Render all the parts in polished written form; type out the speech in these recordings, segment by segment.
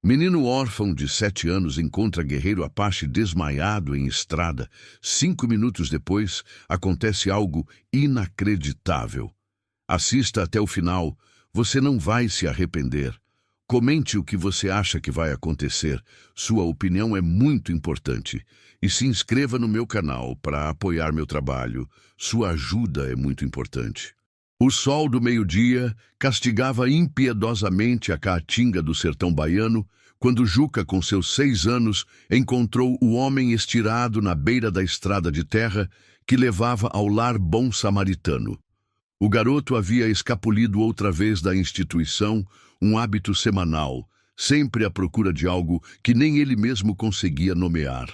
Menino órfão de 7 anos encontra guerreiro Apache desmaiado em estrada. 5 minutos depois, acontece algo inacreditável. Assista até o final, você não vai se arrepender. Comente o que você acha que vai acontecer. Sua opinião é muito importante. E se inscreva no meu canal para apoiar meu trabalho. Sua ajuda é muito importante. O sol do meio-dia castigava impiedosamente a caatinga do sertão baiano quando Juca, com seus 6 anos, encontrou o homem estirado na beira da estrada de terra que levava ao lar Bom Samaritano. O garoto havia escapulido outra vez da instituição, um hábito semanal, sempre à procura de algo que nem ele mesmo conseguia nomear.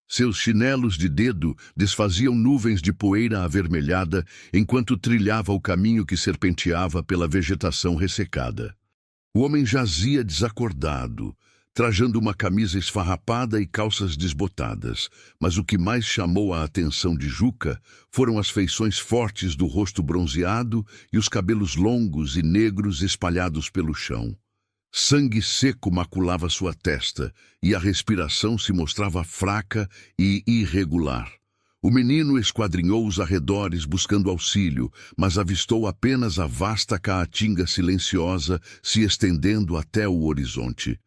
Seus chinelos de dedo desfaziam nuvens de poeira avermelhada enquanto trilhava o caminho que serpenteava pela vegetação ressecada. O homem jazia desacordado, trajando uma camisa esfarrapada e calças desbotadas, mas o que mais chamou a atenção de Juca foram as feições fortes do rosto bronzeado e os cabelos longos e negros espalhados pelo chão. Sangue seco maculava sua testa e a respiração se mostrava fraca e irregular. O menino esquadrinhou os arredores buscando auxílio, mas avistou apenas a vasta caatinga silenciosa se estendendo até o horizonte.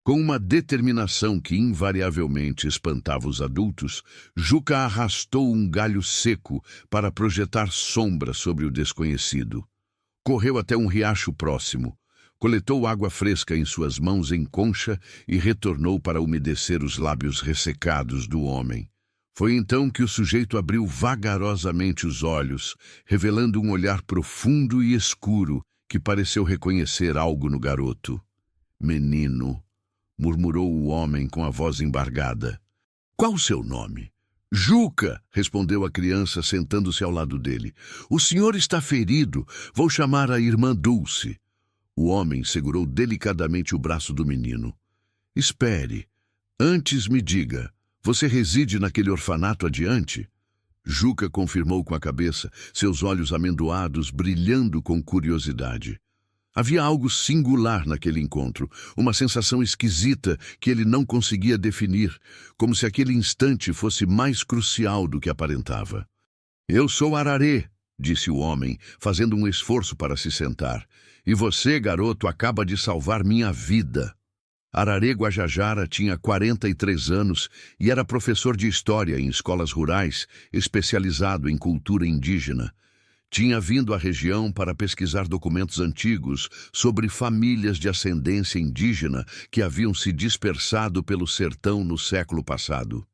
Com uma determinação que invariavelmente espantava os adultos, Juca arrastou um galho seco para projetar sombra sobre o desconhecido. Correu até um riacho próximo. Coletou água fresca em suas mãos em concha e retornou para umedecer os lábios ressecados do homem. Foi então que o sujeito abriu vagarosamente os olhos, revelando um olhar profundo e escuro que pareceu reconhecer algo no garoto. "Menino", murmurou o homem com a voz embargada. "Qual o seu nome?" "Juca", respondeu a criança sentando-se ao lado dele. "O senhor está ferido. Vou chamar a irmã Dulce." O homem segurou delicadamente o braço do menino. "Espere. Antes me diga, você reside naquele orfanato adiante?" Juca confirmou com a cabeça, seus olhos amendoados brilhando com curiosidade. Havia algo singular naquele encontro, uma sensação esquisita que ele não conseguia definir, como se aquele instante fosse mais crucial do que aparentava. "Eu sou Ararê", disse o homem, fazendo um esforço para se sentar. "E você, garoto, acaba de salvar minha vida." Ararê Guajajara tinha 43 anos e era professor de história em escolas rurais, especializado em cultura indígena. Tinha vindo à região para pesquisar documentos antigos sobre famílias de ascendência indígena que haviam se dispersado pelo sertão no século passado.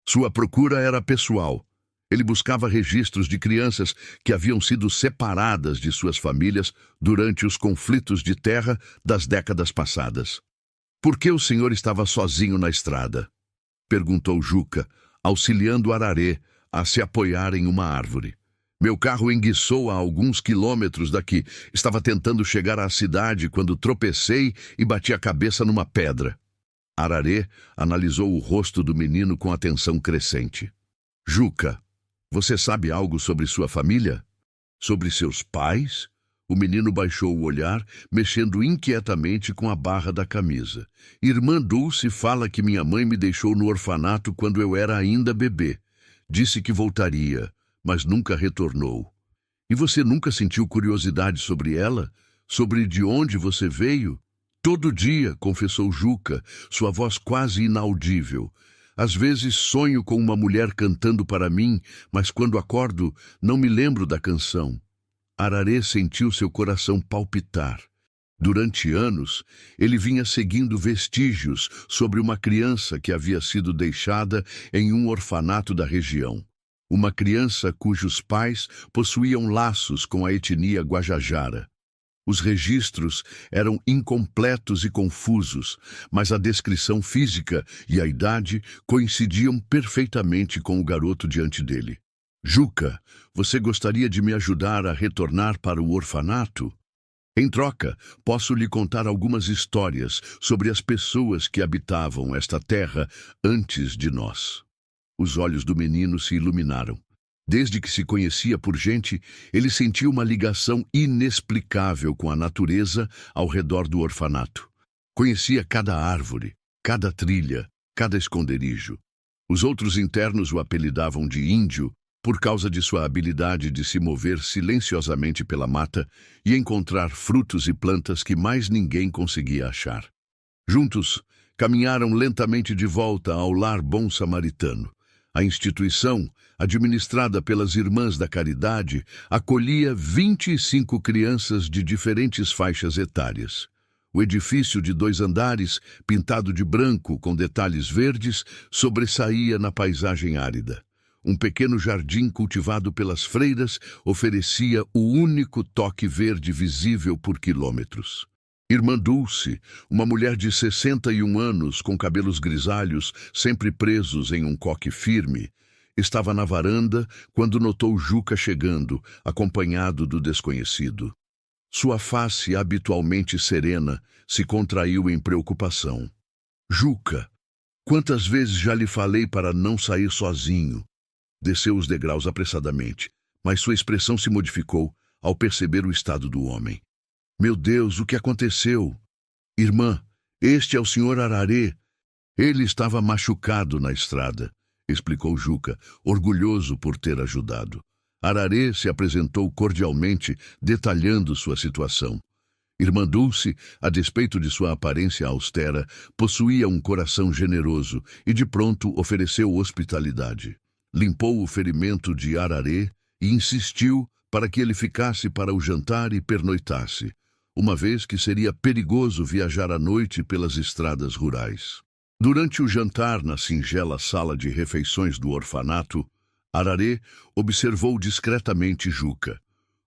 Sua procura era pessoal. Ele buscava registros de crianças que haviam sido separadas de suas famílias durante os conflitos de terra das décadas passadas. "Por que o senhor estava sozinho na estrada?" perguntou Juca, auxiliando Ararê a se apoiar em uma árvore. "Meu carro enguiçou a alguns quilômetros daqui. Estava tentando chegar à cidade quando tropecei e bati a cabeça numa pedra." Ararê analisou o rosto do menino com atenção crescente. "Juca, você sabe algo sobre sua família? Sobre seus pais?" O menino baixou o olhar, mexendo inquietamente com a barra da camisa. "Irmã Dulce fala que minha mãe me deixou no orfanato quando eu era ainda bebê. Disse que voltaria, mas nunca retornou. E você nunca sentiu curiosidade sobre ela? Sobre de onde você veio?" "Todo dia", confessou Juca, sua voz quase inaudível. "Às vezes sonho com uma mulher cantando para mim, mas quando acordo não me lembro da canção." Ararê sentiu seu coração palpitar. Durante anos, ele vinha seguindo vestígios sobre uma criança que havia sido deixada em um orfanato da região. Uma criança cujos pais possuíam laços com a etnia Guajajara. Os registros eram incompletos e confusos, mas a descrição física e a idade coincidiam perfeitamente com o garoto diante dele. "Juca, você gostaria de me ajudar a retornar para o orfanato? Em troca, posso lhe contar algumas histórias sobre as pessoas que habitavam esta terra antes de nós." Os olhos do menino se iluminaram. Desde que se conhecia por gente, ele sentia uma ligação inexplicável com a natureza ao redor do orfanato. Conhecia cada árvore, cada trilha, cada esconderijo. Os outros internos o apelidavam de Índio por causa de sua habilidade de se mover silenciosamente pela mata e encontrar frutos e plantas que mais ninguém conseguia achar. Juntos, caminharam lentamente de volta ao Lar Bom Samaritano. A instituição, administrada pelas Irmãs da Caridade, acolhia 25 crianças de diferentes faixas etárias. O edifício de 2 andares, pintado de branco com detalhes verdes, sobressaía na paisagem árida. Um pequeno jardim cultivado pelas freiras oferecia o único toque verde visível por quilômetros. Irmã Dulce, uma mulher de 61 anos, com cabelos grisalhos, sempre presos em um coque firme, estava na varanda quando notou Juca chegando, acompanhado do desconhecido. Sua face, habitualmente serena, se contraiu em preocupação. Juca, quantas vezes já lhe falei para não sair sozinho? Desceu os degraus apressadamente, mas sua expressão se modificou ao perceber o estado do homem. Meu Deus, o que aconteceu? Irmã, este é o senhor Ararê. Ele estava machucado na estrada, explicou Juca, orgulhoso por ter ajudado. Ararê se apresentou cordialmente, detalhando sua situação. Irmã Dulce, a despeito de sua aparência austera, possuía um coração generoso e de pronto ofereceu hospitalidade. Limpou o ferimento de Ararê e insistiu para que ele ficasse para o jantar e pernoitasse, uma vez que seria perigoso viajar à noite pelas estradas rurais. Durante o jantar na singela sala de refeições do orfanato, Ararê observou discretamente Juca.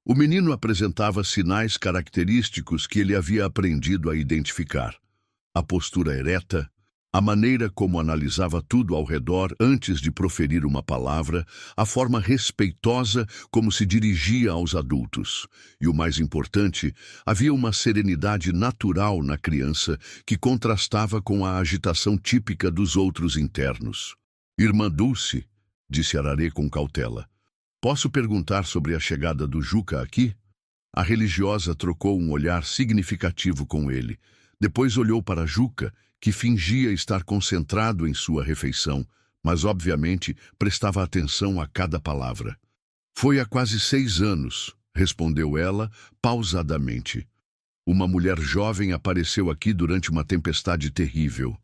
O menino apresentava sinais característicos que ele havia aprendido a identificar. A postura ereta, a maneira como analisava tudo ao redor antes de proferir uma palavra, a forma respeitosa como se dirigia aos adultos. E o mais importante, havia uma serenidade natural na criança que contrastava com a agitação típica dos outros internos. Irmã Dulce, disse Ararê com cautela, posso perguntar sobre a chegada do Juca aqui? A religiosa trocou um olhar significativo com ele. Depois olhou para Juca, que fingia estar concentrado em sua refeição, mas obviamente prestava atenção a cada palavra. Foi há quase 6 anos, respondeu ela, pausadamente. Uma mulher jovem apareceu aqui durante uma tempestade terrível.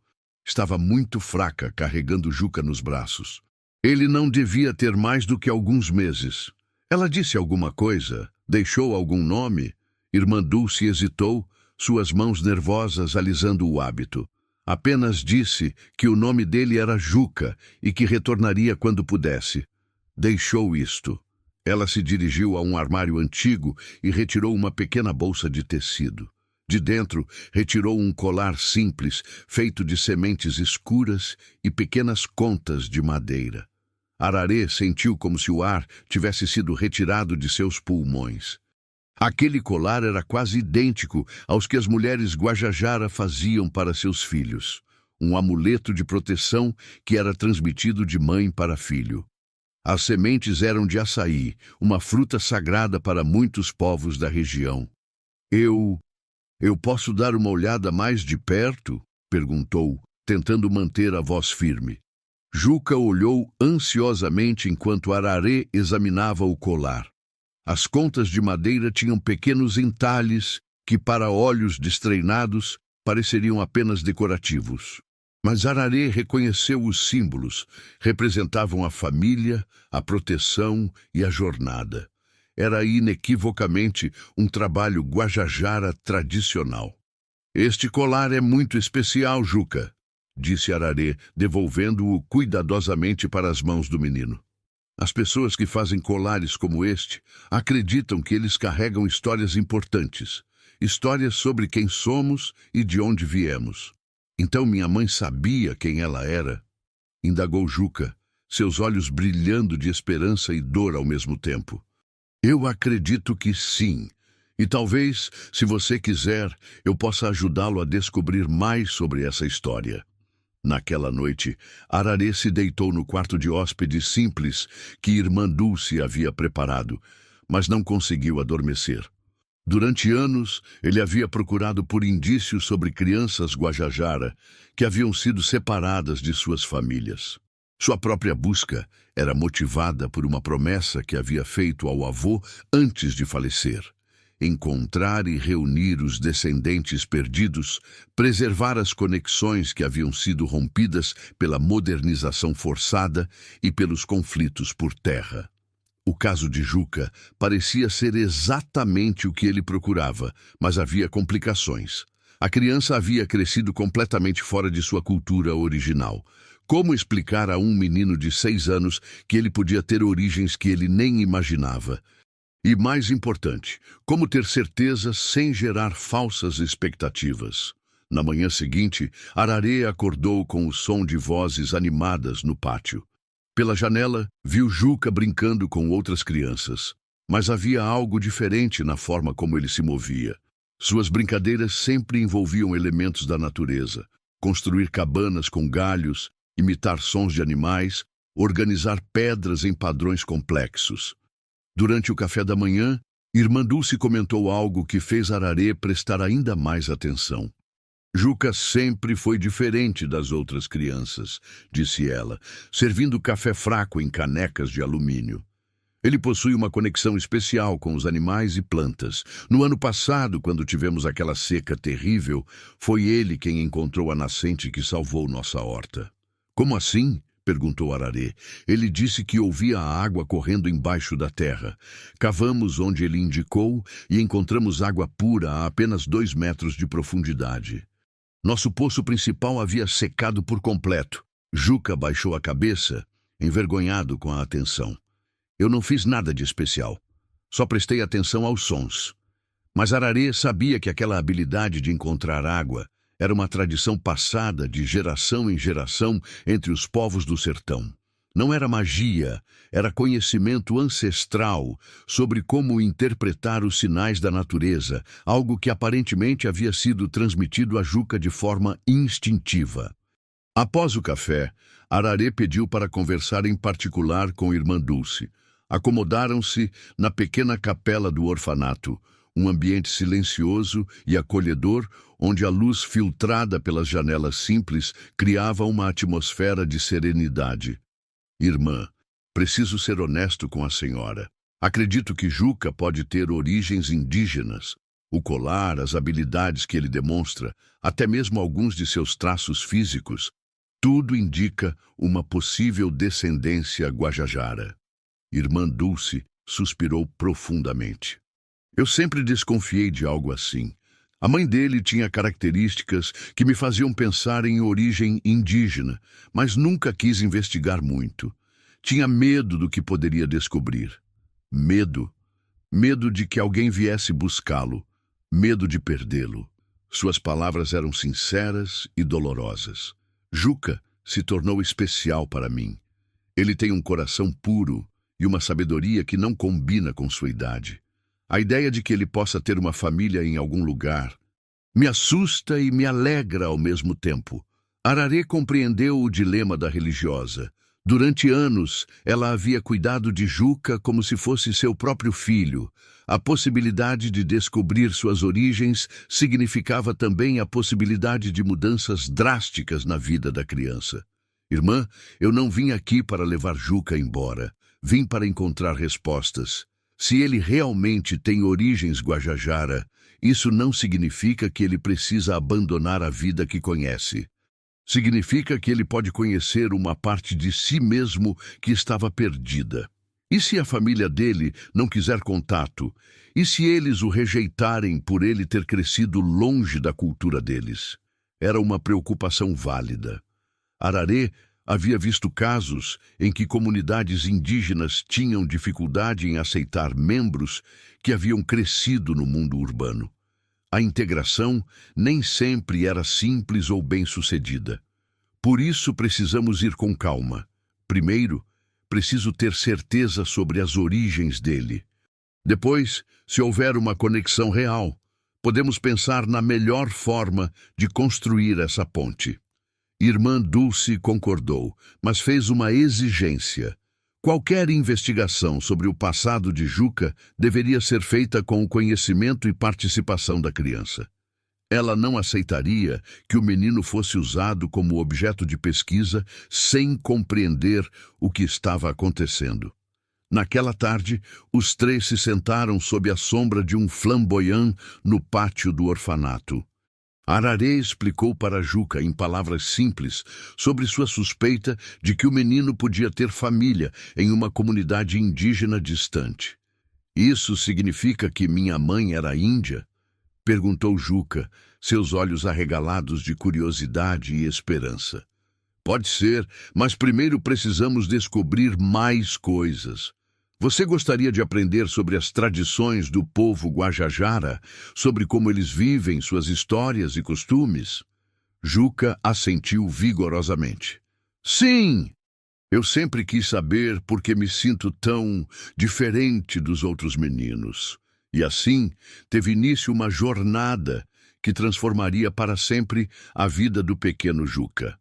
Estava muito fraca, carregando Juca nos braços. Ele não devia ter mais do que alguns meses. Ela disse alguma coisa? Deixou algum nome? Irmã Dulce hesitou, suas mãos nervosas alisando o hábito. Apenas disse que o nome dele era Juca e que retornaria quando pudesse. Deixou isto. Ela se dirigiu a um armário antigo e retirou uma pequena bolsa de tecido. De dentro, retirou um colar simples, feito de sementes escuras e pequenas contas de madeira. Ararê sentiu como se o ar tivesse sido retirado de seus pulmões. Aquele colar era quase idêntico aos que as mulheres Guajajara faziam para seus filhos. Um amuleto de proteção que era transmitido de mãe para filho. As sementes eram de açaí, uma fruta sagrada para muitos povos da região. Eu posso dar uma olhada mais de perto? Perguntou, tentando manter a voz firme. Juca olhou ansiosamente enquanto Ararê examinava o colar. As contas de madeira tinham pequenos entalhes que, para olhos destreinados, pareceriam apenas decorativos. Mas Ararê reconheceu os símbolos. Representavam a família, a proteção e a jornada. Era inequivocamente um trabalho Guajajara tradicional. Este colar é muito especial, Juca, disse Ararê, devolvendo-o cuidadosamente para as mãos do menino. As pessoas que fazem colares como este acreditam que eles carregam histórias importantes, histórias sobre quem somos e de onde viemos. Então minha mãe sabia quem ela era? Indagou Juca, seus olhos brilhando de esperança e dor ao mesmo tempo. Eu acredito que sim, e talvez, se você quiser, eu possa ajudá-lo a descobrir mais sobre essa história. Naquela noite, Ararê se deitou no quarto de hóspede simples que Irmã Dulce havia preparado, mas não conseguiu adormecer. Durante anos, ele havia procurado por indícios sobre crianças Guajajara que haviam sido separadas de suas famílias. Sua própria busca era motivada por uma promessa que havia feito ao avô antes de falecer: encontrar e reunir os descendentes perdidos, preservar as conexões que haviam sido rompidas pela modernização forçada e pelos conflitos por terra. O caso de Juca parecia ser exatamente o que ele procurava, mas havia complicações. A criança havia crescido completamente fora de sua cultura original. Como explicar a um menino de 6 anos que ele podia ter origens que ele nem imaginava? E mais importante, como ter certeza sem gerar falsas expectativas? Na manhã seguinte, Ararê acordou com o som de vozes animadas no pátio. Pela janela, viu Juca brincando com outras crianças, mas havia algo diferente na forma como ele se movia. Suas brincadeiras sempre envolviam elementos da natureza: construir cabanas com galhos, imitar sons de animais, organizar pedras em padrões complexos. Durante o café da manhã, Irmã Dulce comentou algo que fez Ararê prestar ainda mais atenção. Juca sempre foi diferente das outras crianças, disse ela, servindo café fraco em canecas de alumínio. Ele possui uma conexão especial com os animais e plantas. No ano passado, quando tivemos aquela seca terrível, foi ele quem encontrou a nascente que salvou nossa horta. Como assim? Perguntou Ararê. Ele disse que ouvia a água correndo embaixo da terra. Cavamos onde ele indicou e encontramos água pura a apenas 2 metros de profundidade. Nosso poço principal havia secado por completo. Juca baixou a cabeça, envergonhado com a atenção. Eu não fiz nada de especial. Só prestei atenção aos sons. Mas Ararê sabia que aquela habilidade de encontrar água era uma tradição passada de geração em geração entre os povos do sertão. Não era magia, era conhecimento ancestral sobre como interpretar os sinais da natureza, algo que aparentemente havia sido transmitido a Juca de forma instintiva. Após o café, Ararê pediu para conversar em particular com Irmã Dulce. Acomodaram-se na pequena capela do orfanato, um ambiente silencioso e acolhedor, onde a luz filtrada pelas janelas simples criava uma atmosfera de serenidade. Irmã, preciso ser honesto com a senhora. Acredito que Juca pode ter origens indígenas. O colar, as habilidades que ele demonstra, até mesmo alguns de seus traços físicos, tudo indica uma possível descendência guajajara. Irmã Dulce suspirou profundamente. Eu sempre desconfiei de algo assim. A mãe dele tinha características que me faziam pensar em origem indígena, mas nunca quis investigar muito. Tinha medo do que poderia descobrir. Medo. Medo de que alguém viesse buscá-lo. Medo de perdê-lo. Suas palavras eram sinceras e dolorosas. Juca se tornou especial para mim. Ele tem um coração puro e uma sabedoria que não combina com sua idade. A ideia de que ele possa ter uma família em algum lugar me assusta e me alegra ao mesmo tempo. Ararê compreendeu o dilema da religiosa. Durante anos, ela havia cuidado de Juca como se fosse seu próprio filho. A possibilidade de descobrir suas origens significava também a possibilidade de mudanças drásticas na vida da criança. Irmã, eu não vim aqui para levar Juca embora. Vim para encontrar respostas. Se ele realmente tem origens guajajara, isso não significa que ele precisa abandonar a vida que conhece. Significa que ele pode conhecer uma parte de si mesmo que estava perdida. E se a família dele não quiser contato? E se eles o rejeitarem por ele ter crescido longe da cultura deles? Era uma preocupação válida. Ararê havia visto casos em que comunidades indígenas tinham dificuldade em aceitar membros que haviam crescido no mundo urbano. A integração nem sempre era simples ou bem-sucedida. Por isso precisamos ir com calma. Primeiro, preciso ter certeza sobre as origens dele. Depois, se houver uma conexão real, podemos pensar na melhor forma de construir essa ponte. Irmã Dulce concordou, mas fez uma exigência. Qualquer investigação sobre o passado de Juca deveria ser feita com o conhecimento e participação da criança. Ela não aceitaria que o menino fosse usado como objeto de pesquisa sem compreender o que estava acontecendo. Naquela tarde, os três se sentaram sob a sombra de um flamboyant no pátio do orfanato. Ararê explicou para Juca, em palavras simples, sobre sua suspeita de que o menino podia ter família em uma comunidade indígena distante. "Isso significa que minha mãe era índia?" perguntou Juca, seus olhos arregalados de curiosidade e esperança. "Pode ser, mas primeiro precisamos descobrir mais coisas. Você gostaria de aprender sobre as tradições do povo Guajajara, sobre como eles vivem, suas histórias e costumes?" Juca assentiu vigorosamente. "Sim! Eu sempre quis saber porque me sinto tão diferente dos outros meninos." E assim, teve início uma jornada que transformaria para sempre a vida do pequeno Juca.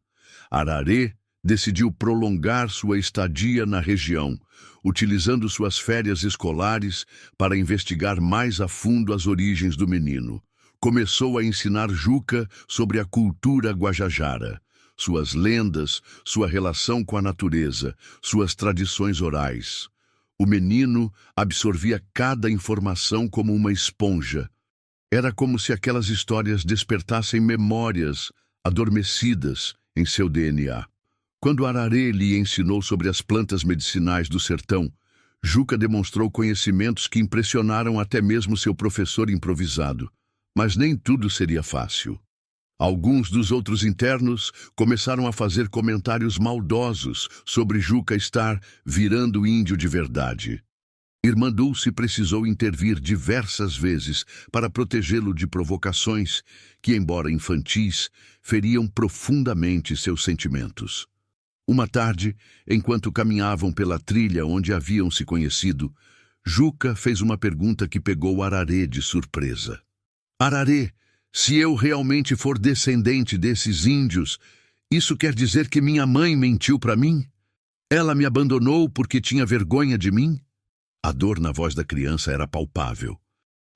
Ararê decidiu prolongar sua estadia na região, utilizando suas férias escolares para investigar mais a fundo as origens do menino. Começou a ensinar Juca sobre a cultura guajajara, suas lendas, sua relação com a natureza, suas tradições orais. O menino absorvia cada informação como uma esponja. Era como se aquelas histórias despertassem memórias adormecidas em seu DNA. Quando Ararê lhe ensinou sobre as plantas medicinais do sertão, Juca demonstrou conhecimentos que impressionaram até mesmo seu professor improvisado. Mas nem tudo seria fácil. Alguns dos outros internos começaram a fazer comentários maldosos sobre Juca estar virando índio de verdade. Irmã Dulce precisou intervir diversas vezes para protegê-lo de provocações que, embora infantis, feriam profundamente seus sentimentos. Uma tarde, enquanto caminhavam pela trilha onde haviam se conhecido, Juca fez uma pergunta que pegou Ararê de surpresa. "Ararê, se eu realmente for descendente desses índios, isso quer dizer que minha mãe mentiu para mim? Ela me abandonou porque tinha vergonha de mim?" A dor na voz da criança era palpável.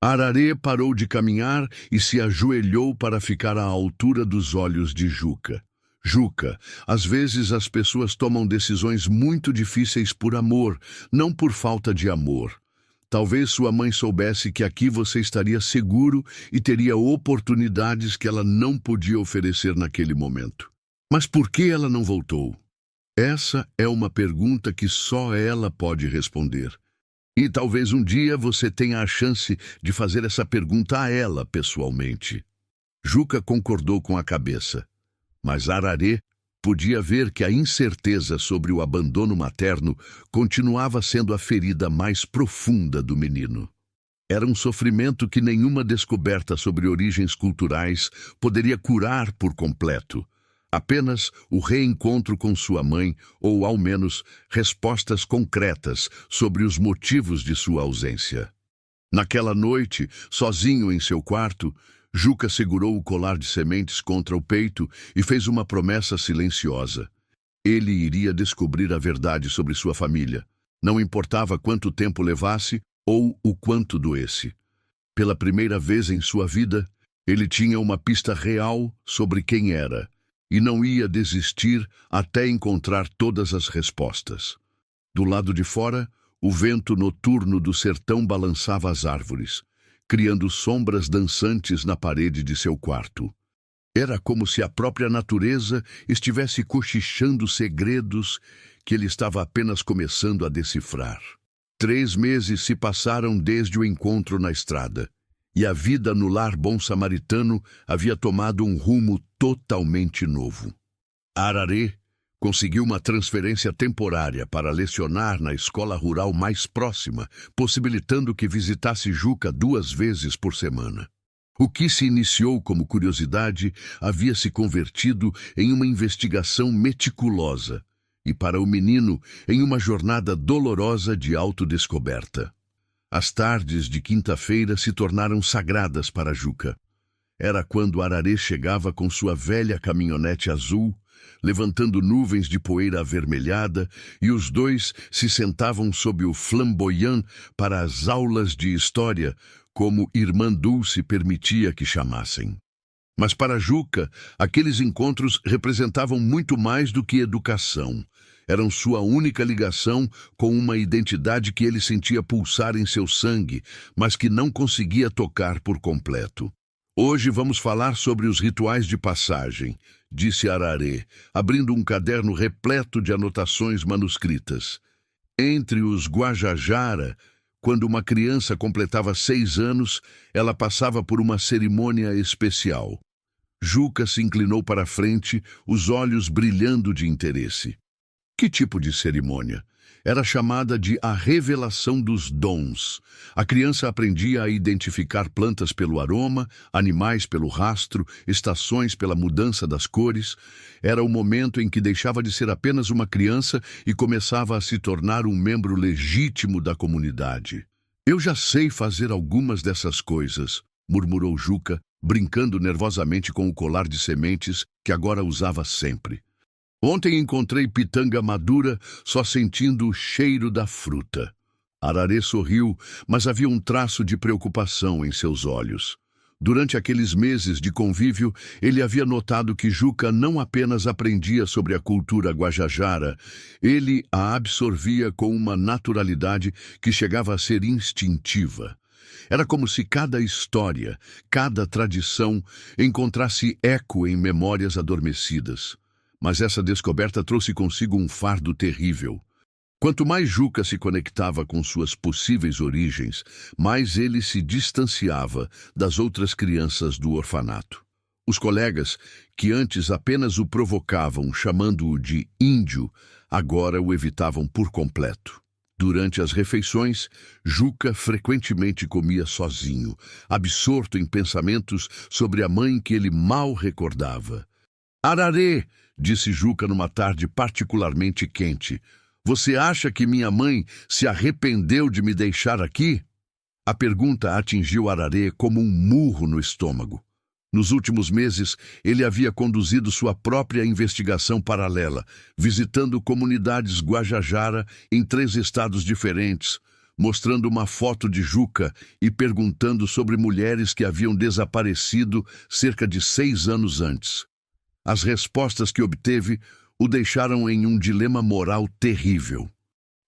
Ararê parou de caminhar e se ajoelhou para ficar à altura dos olhos de Juca. "Juca, às vezes as pessoas tomam decisões muito difíceis por amor, não por falta de amor. Talvez sua mãe soubesse que aqui você estaria seguro e teria oportunidades que ela não podia oferecer naquele momento. Mas por que ela não voltou? Essa é uma pergunta que só ela pode responder. E talvez um dia você tenha a chance de fazer essa pergunta a ela pessoalmente." Juca concordou com a cabeça, mas Ararê podia ver que a incerteza sobre o abandono materno continuava sendo a ferida mais profunda do menino. Era um sofrimento que nenhuma descoberta sobre origens culturais poderia curar por completo. Apenas o reencontro com sua mãe, ou ao menos respostas concretas sobre os motivos de sua ausência. Naquela noite, sozinho em seu quarto, Juca segurou o colar de sementes contra o peito e fez uma promessa silenciosa. Ele iria descobrir a verdade sobre sua família. Não importava quanto tempo levasse ou o quanto doesse. Pela primeira vez em sua vida, ele tinha uma pista real sobre quem era, e não ia desistir até encontrar todas as respostas. Do lado de fora, o vento noturno do sertão balançava as árvores, criando sombras dançantes na parede de seu quarto. Era como se a própria natureza estivesse cochichando segredos que ele estava apenas começando a decifrar. 3 meses se passaram desde o encontro na estrada, e a vida no lar bom samaritano havia tomado um rumo totalmente novo. Ararê conseguiu uma transferência temporária para lecionar na escola rural mais próxima, possibilitando que visitasse Juca 2 vezes por semana. O que se iniciou como curiosidade havia se convertido em uma investigação meticulosa e, para o menino, em uma jornada dolorosa de autodescoberta. As tardes de quinta-feira se tornaram sagradas para Juca. Era quando Ararê chegava com sua velha caminhonete azul, levantando nuvens de poeira avermelhada, e os dois se sentavam sob o flamboyant para as aulas de história, como Irmã Dulce permitia que chamassem. Mas para Juca, aqueles encontros representavam muito mais do que educação. Eram sua única ligação com uma identidade que ele sentia pulsar em seu sangue, mas que não conseguia tocar por completo. Hoje vamos falar sobre os rituais de passagem, disse Ararê, abrindo um caderno repleto de anotações manuscritas. Entre os Guajajara, quando uma criança completava 6 anos, ela passava por uma cerimônia especial. Juca se inclinou para a frente, os olhos brilhando de interesse. Que tipo de cerimônia? Era chamada de a revelação dos dons. A criança aprendia a identificar plantas pelo aroma, animais pelo rastro, estações pela mudança das cores. Era o momento em que deixava de ser apenas uma criança e começava a se tornar um membro legítimo da comunidade. Eu já sei fazer algumas dessas coisas, murmurou Juca, brincando nervosamente com o colar de sementes que agora usava sempre. Ontem encontrei pitanga madura, só sentindo o cheiro da fruta. Ararê sorriu, mas havia um traço de preocupação em seus olhos. Durante aqueles meses de convívio, ele havia notado que Juca não apenas aprendia sobre a cultura guajajara, ele a absorvia com uma naturalidade que chegava a ser instintiva. Era como se cada história, cada tradição, encontrasse eco em memórias adormecidas. Mas essa descoberta trouxe consigo um fardo terrível. Quanto mais Juca se conectava com suas possíveis origens, mais ele se distanciava das outras crianças do orfanato. Os colegas, que antes apenas o provocavam chamando-o de índio, agora o evitavam por completo. Durante as refeições, Juca frequentemente comia sozinho, absorto em pensamentos sobre a mãe que ele mal recordava. Ararê, disse Juca numa tarde particularmente quente, você acha que minha mãe se arrependeu de me deixar aqui? A pergunta atingiu Ararê como um murro no estômago. Nos últimos meses, ele havia conduzido sua própria investigação paralela, visitando comunidades guajajara em 3 estados diferentes, mostrando uma foto de Juca e perguntando sobre mulheres que haviam desaparecido cerca de 6 anos antes. As respostas que obteve o deixaram em um dilema moral terrível.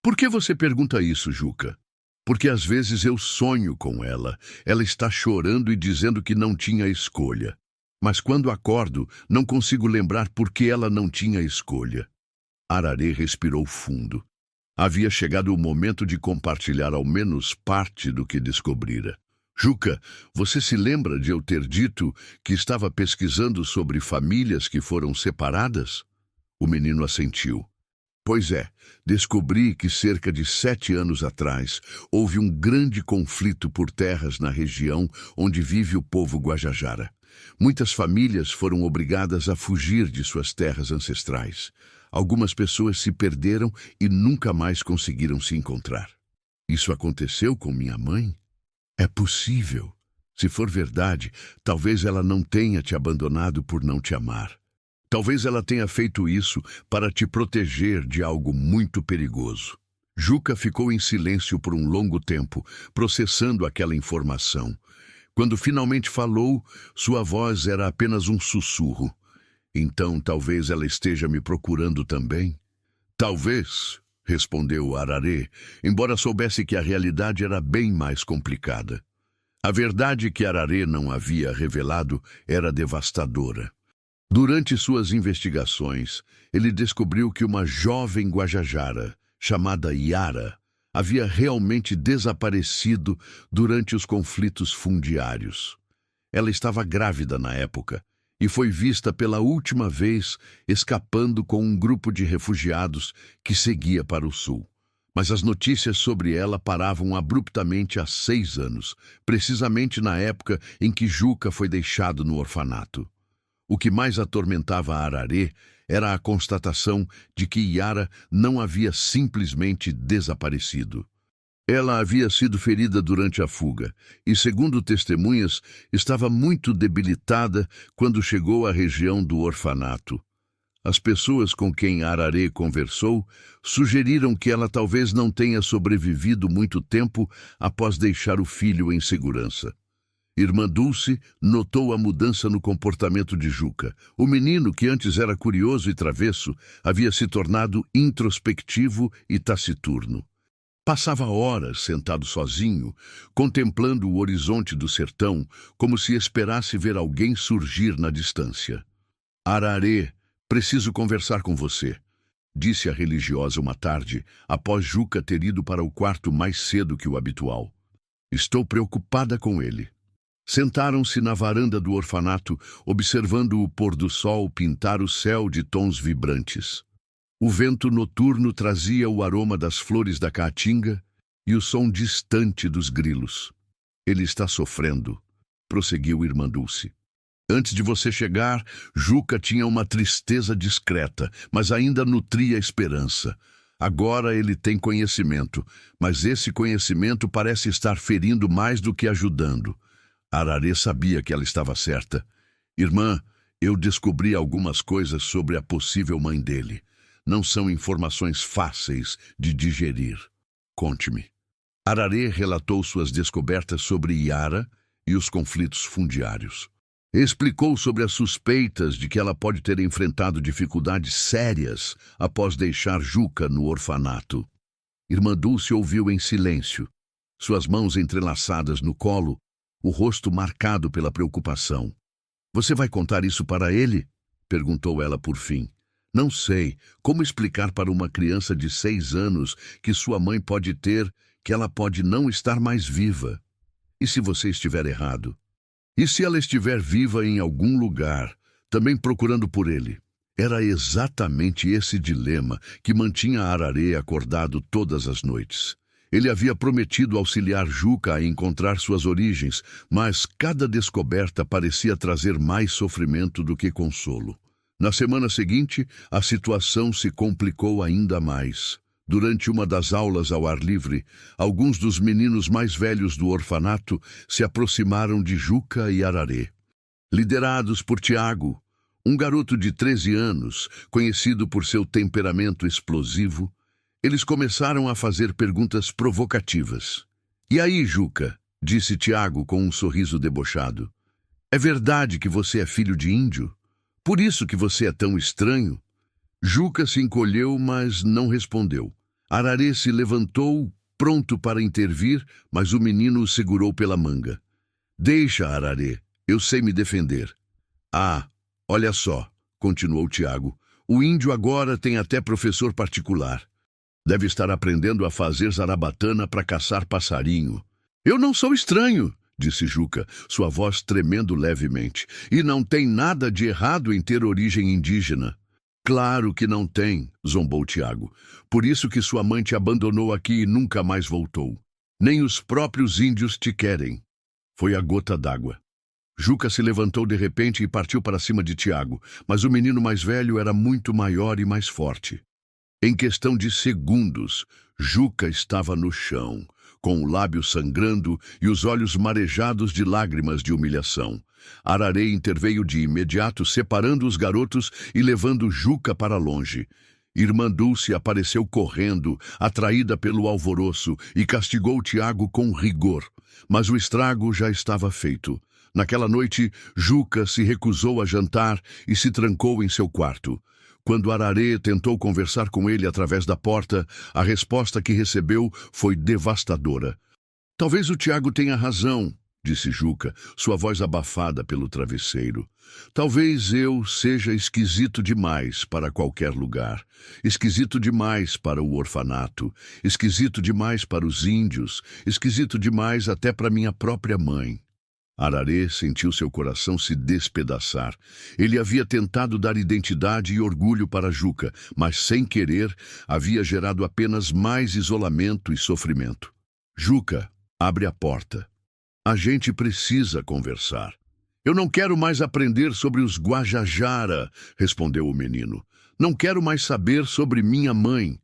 Por que você pergunta isso, Juca? Porque às vezes eu sonho com ela. Ela está chorando e dizendo que não tinha escolha. Mas quando acordo, não consigo lembrar por que ela não tinha escolha. Ararê respirou fundo. Havia chegado o momento de compartilhar ao menos parte do que descobrira. Juca, você se lembra de eu ter dito que estava pesquisando sobre famílias que foram separadas? O menino assentiu. Pois é, descobri que cerca de 7 anos atrás houve um grande conflito por terras na região onde vive o povo guajajara. Muitas famílias foram obrigadas a fugir de suas terras ancestrais. Algumas pessoas se perderam e nunca mais conseguiram se encontrar. Isso aconteceu com minha mãe? É possível. Se for verdade, talvez ela não tenha te abandonado por não te amar. Talvez ela tenha feito isso para te proteger de algo muito perigoso. Juca ficou em silêncio por um longo tempo, processando aquela informação. Quando finalmente falou, sua voz era apenas um sussurro. Então talvez ela esteja me procurando também? Talvez, respondeu Ararê, embora soubesse que a realidade era bem mais complicada. A verdade que Ararê não havia revelado era devastadora. Durante suas investigações, ele descobriu que uma jovem guajajara, chamada Yara, havia realmente desaparecido durante os conflitos fundiários. Ela estava grávida na época e foi vista pela última vez escapando com um grupo de refugiados que seguia para o sul. Mas as notícias sobre ela paravam abruptamente há 6 anos, precisamente na época em que Juca foi deixado no orfanato. O que mais atormentava Ararê era a constatação de que Yara não havia simplesmente desaparecido. Ela havia sido ferida durante a fuga e, segundo testemunhas, estava muito debilitada quando chegou à região do orfanato. As pessoas com quem Ararê conversou sugeriram que ela talvez não tenha sobrevivido muito tempo após deixar o filho em segurança. Irmã Dulce notou a mudança no comportamento de Juca. O menino, que antes era curioso e travesso, havia se tornado introspectivo e taciturno. Passava horas sentado sozinho, contemplando o horizonte do sertão, como se esperasse ver alguém surgir na distância. Ararê, preciso conversar com você, disse a religiosa uma tarde, após Juca ter ido para o quarto mais cedo que o habitual. Estou preocupada com ele. Sentaram-se na varanda do orfanato, observando o pôr do sol pintar o céu de tons vibrantes. O vento noturno trazia o aroma das flores da caatinga e o som distante dos grilos. Ele está sofrendo, prosseguiu Irmã Dulce. Antes de você chegar, Juca tinha uma tristeza discreta, mas ainda nutria esperança. Agora ele tem conhecimento, mas esse conhecimento parece estar ferindo mais do que ajudando. Ararê sabia que ela estava certa. Irmã, eu descobri algumas coisas sobre a possível mãe dele. Não são informações fáceis de digerir. Conte-me. Ararê relatou suas descobertas sobre Yara e os conflitos fundiários. Explicou sobre as suspeitas de que ela pode ter enfrentado dificuldades sérias após deixar Juca no orfanato. Irmã Dulce ouviu em silêncio, suas mãos entrelaçadas no colo, o rosto marcado pela preocupação. Você vai contar isso para ele? Perguntou ela por fim. Não sei como explicar para uma criança de 6 anos que sua mãe pode ter, que ela pode não estar mais viva. E se você estiver errado? E se ela estiver viva em algum lugar, também procurando por ele? Era exatamente esse dilema que mantinha Ararê acordado todas as noites. Ele havia prometido auxiliar Juca a encontrar suas origens, mas cada descoberta parecia trazer mais sofrimento do que consolo. Na semana seguinte, a situação se complicou ainda mais. Durante uma das aulas ao ar livre, alguns dos meninos mais velhos do orfanato se aproximaram de Juca e Ararê. Liderados por Tiago, um garoto de 13 anos, conhecido por seu temperamento explosivo, eles começaram a fazer perguntas provocativas. E aí, Juca? Disse Tiago com um sorriso debochado. É verdade que você é filho de índio? Por isso que você é tão estranho? Juca se encolheu, mas não respondeu. Ararê se levantou, pronto para intervir, mas o menino o segurou pela manga. Deixa, Ararê, eu sei me defender. Ah, olha só, continuou Tiago, o índio agora tem até professor particular. Deve estar aprendendo a fazer zarabatana para caçar passarinho. Eu não sou estranho, disse Juca, sua voz tremendo levemente. E não tem nada de errado em ter origem indígena. Claro que não tem, zombou Tiago. Por isso que sua mãe te abandonou aqui e nunca mais voltou. Nem os próprios índios te querem. Foi a gota d'água. Juca se levantou de repente e partiu para cima de Tiago, mas o menino mais velho era muito maior e mais forte. Em questão de segundos, Juca estava no chão, com o lábio sangrando e os olhos marejados de lágrimas de humilhação. Ararê interveio de imediato, separando os garotos e levando Juca para longe. Irmã Dulce apareceu correndo, atraída pelo alvoroço, e castigou Tiago com rigor. Mas o estrago já estava feito. Naquela noite, Juca se recusou a jantar e se trancou em seu quarto. Quando Ararê tentou conversar com ele através da porta, a resposta que recebeu foi devastadora. Talvez o Tiago tenha razão, disse Juca, sua voz abafada pelo travesseiro. Talvez eu seja esquisito demais para qualquer lugar, esquisito demais para o orfanato, esquisito demais para os índios, esquisito demais até para minha própria mãe. Ararê sentiu seu coração se despedaçar. Ele havia tentado dar identidade e orgulho para Juca, mas, sem querer, havia gerado apenas mais isolamento e sofrimento. Juca, abre a porta. A gente precisa conversar. Eu não quero mais aprender sobre os Guajajara, respondeu o menino. Não quero mais saber sobre minha mãe.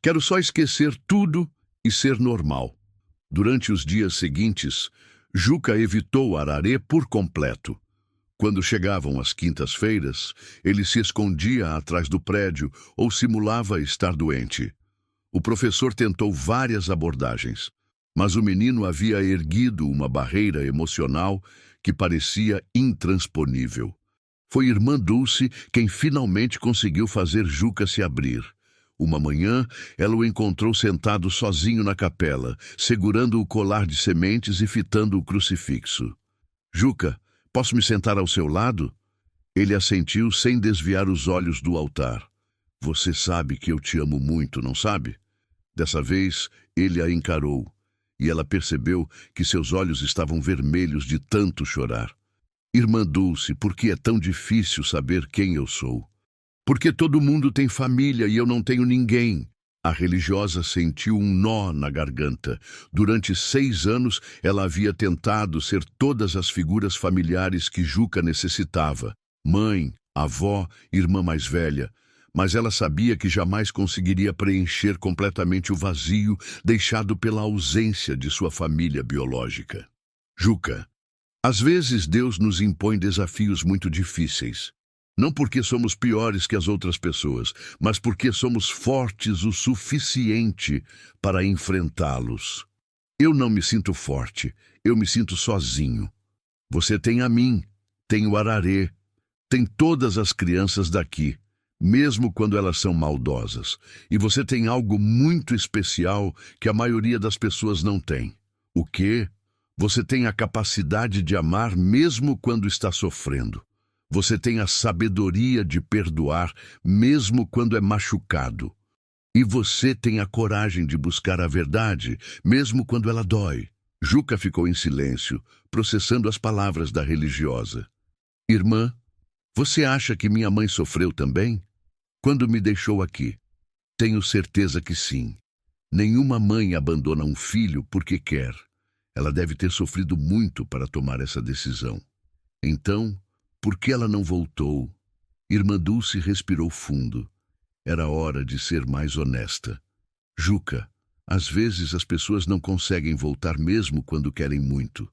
Quero só esquecer tudo e ser normal. Durante os dias seguintes, Juca evitou Ararê por completo. Quando chegavam as quintas-feiras, ele se escondia atrás do prédio ou simulava estar doente. O professor tentou várias abordagens, mas o menino havia erguido uma barreira emocional que parecia intransponível. Foi Irmã Dulce quem finalmente conseguiu fazer Juca se abrir. Uma manhã, ela o encontrou sentado sozinho na capela, segurando o colar de sementes e fitando o crucifixo. Juca, posso me sentar ao seu lado? Ele assentiu sem desviar os olhos do altar. Você sabe que eu te amo muito, não sabe? Dessa vez, ele a encarou, e ela percebeu que seus olhos estavam vermelhos de tanto chorar. Irmã Dulce, por que é tão difícil saber quem eu sou? Porque todo mundo tem família e eu não tenho ninguém. A religiosa sentiu um nó na garganta. Durante 6 anos, ela havia tentado ser todas as figuras familiares que Juca necessitava. Mãe, avó, irmã mais velha. Mas ela sabia que jamais conseguiria preencher completamente o vazio deixado pela ausência de sua família biológica. Juca, às vezes Deus nos impõe desafios muito difíceis. Não porque somos piores que as outras pessoas, mas porque somos fortes o suficiente para enfrentá-los. Eu não me sinto forte, eu me sinto sozinho. Você tem a mim, tem o Ararê, tem todas as crianças daqui, mesmo quando elas são maldosas. E você tem algo muito especial que a maioria das pessoas não tem. O quê? Você tem a capacidade de amar mesmo quando está sofrendo. Você tem a sabedoria de perdoar, mesmo quando é machucado. E você tem a coragem de buscar a verdade, mesmo quando ela dói. Juca ficou em silêncio, processando as palavras da religiosa. Irmã, você acha que minha mãe sofreu também? Quando me deixou aqui? Tenho certeza que sim. Nenhuma mãe abandona um filho porque quer. Ela deve ter sofrido muito para tomar essa decisão. Então, por que ela não voltou? Irmã Dulce respirou fundo. Era hora de ser mais honesta. Juca, às vezes as pessoas não conseguem voltar mesmo quando querem muito.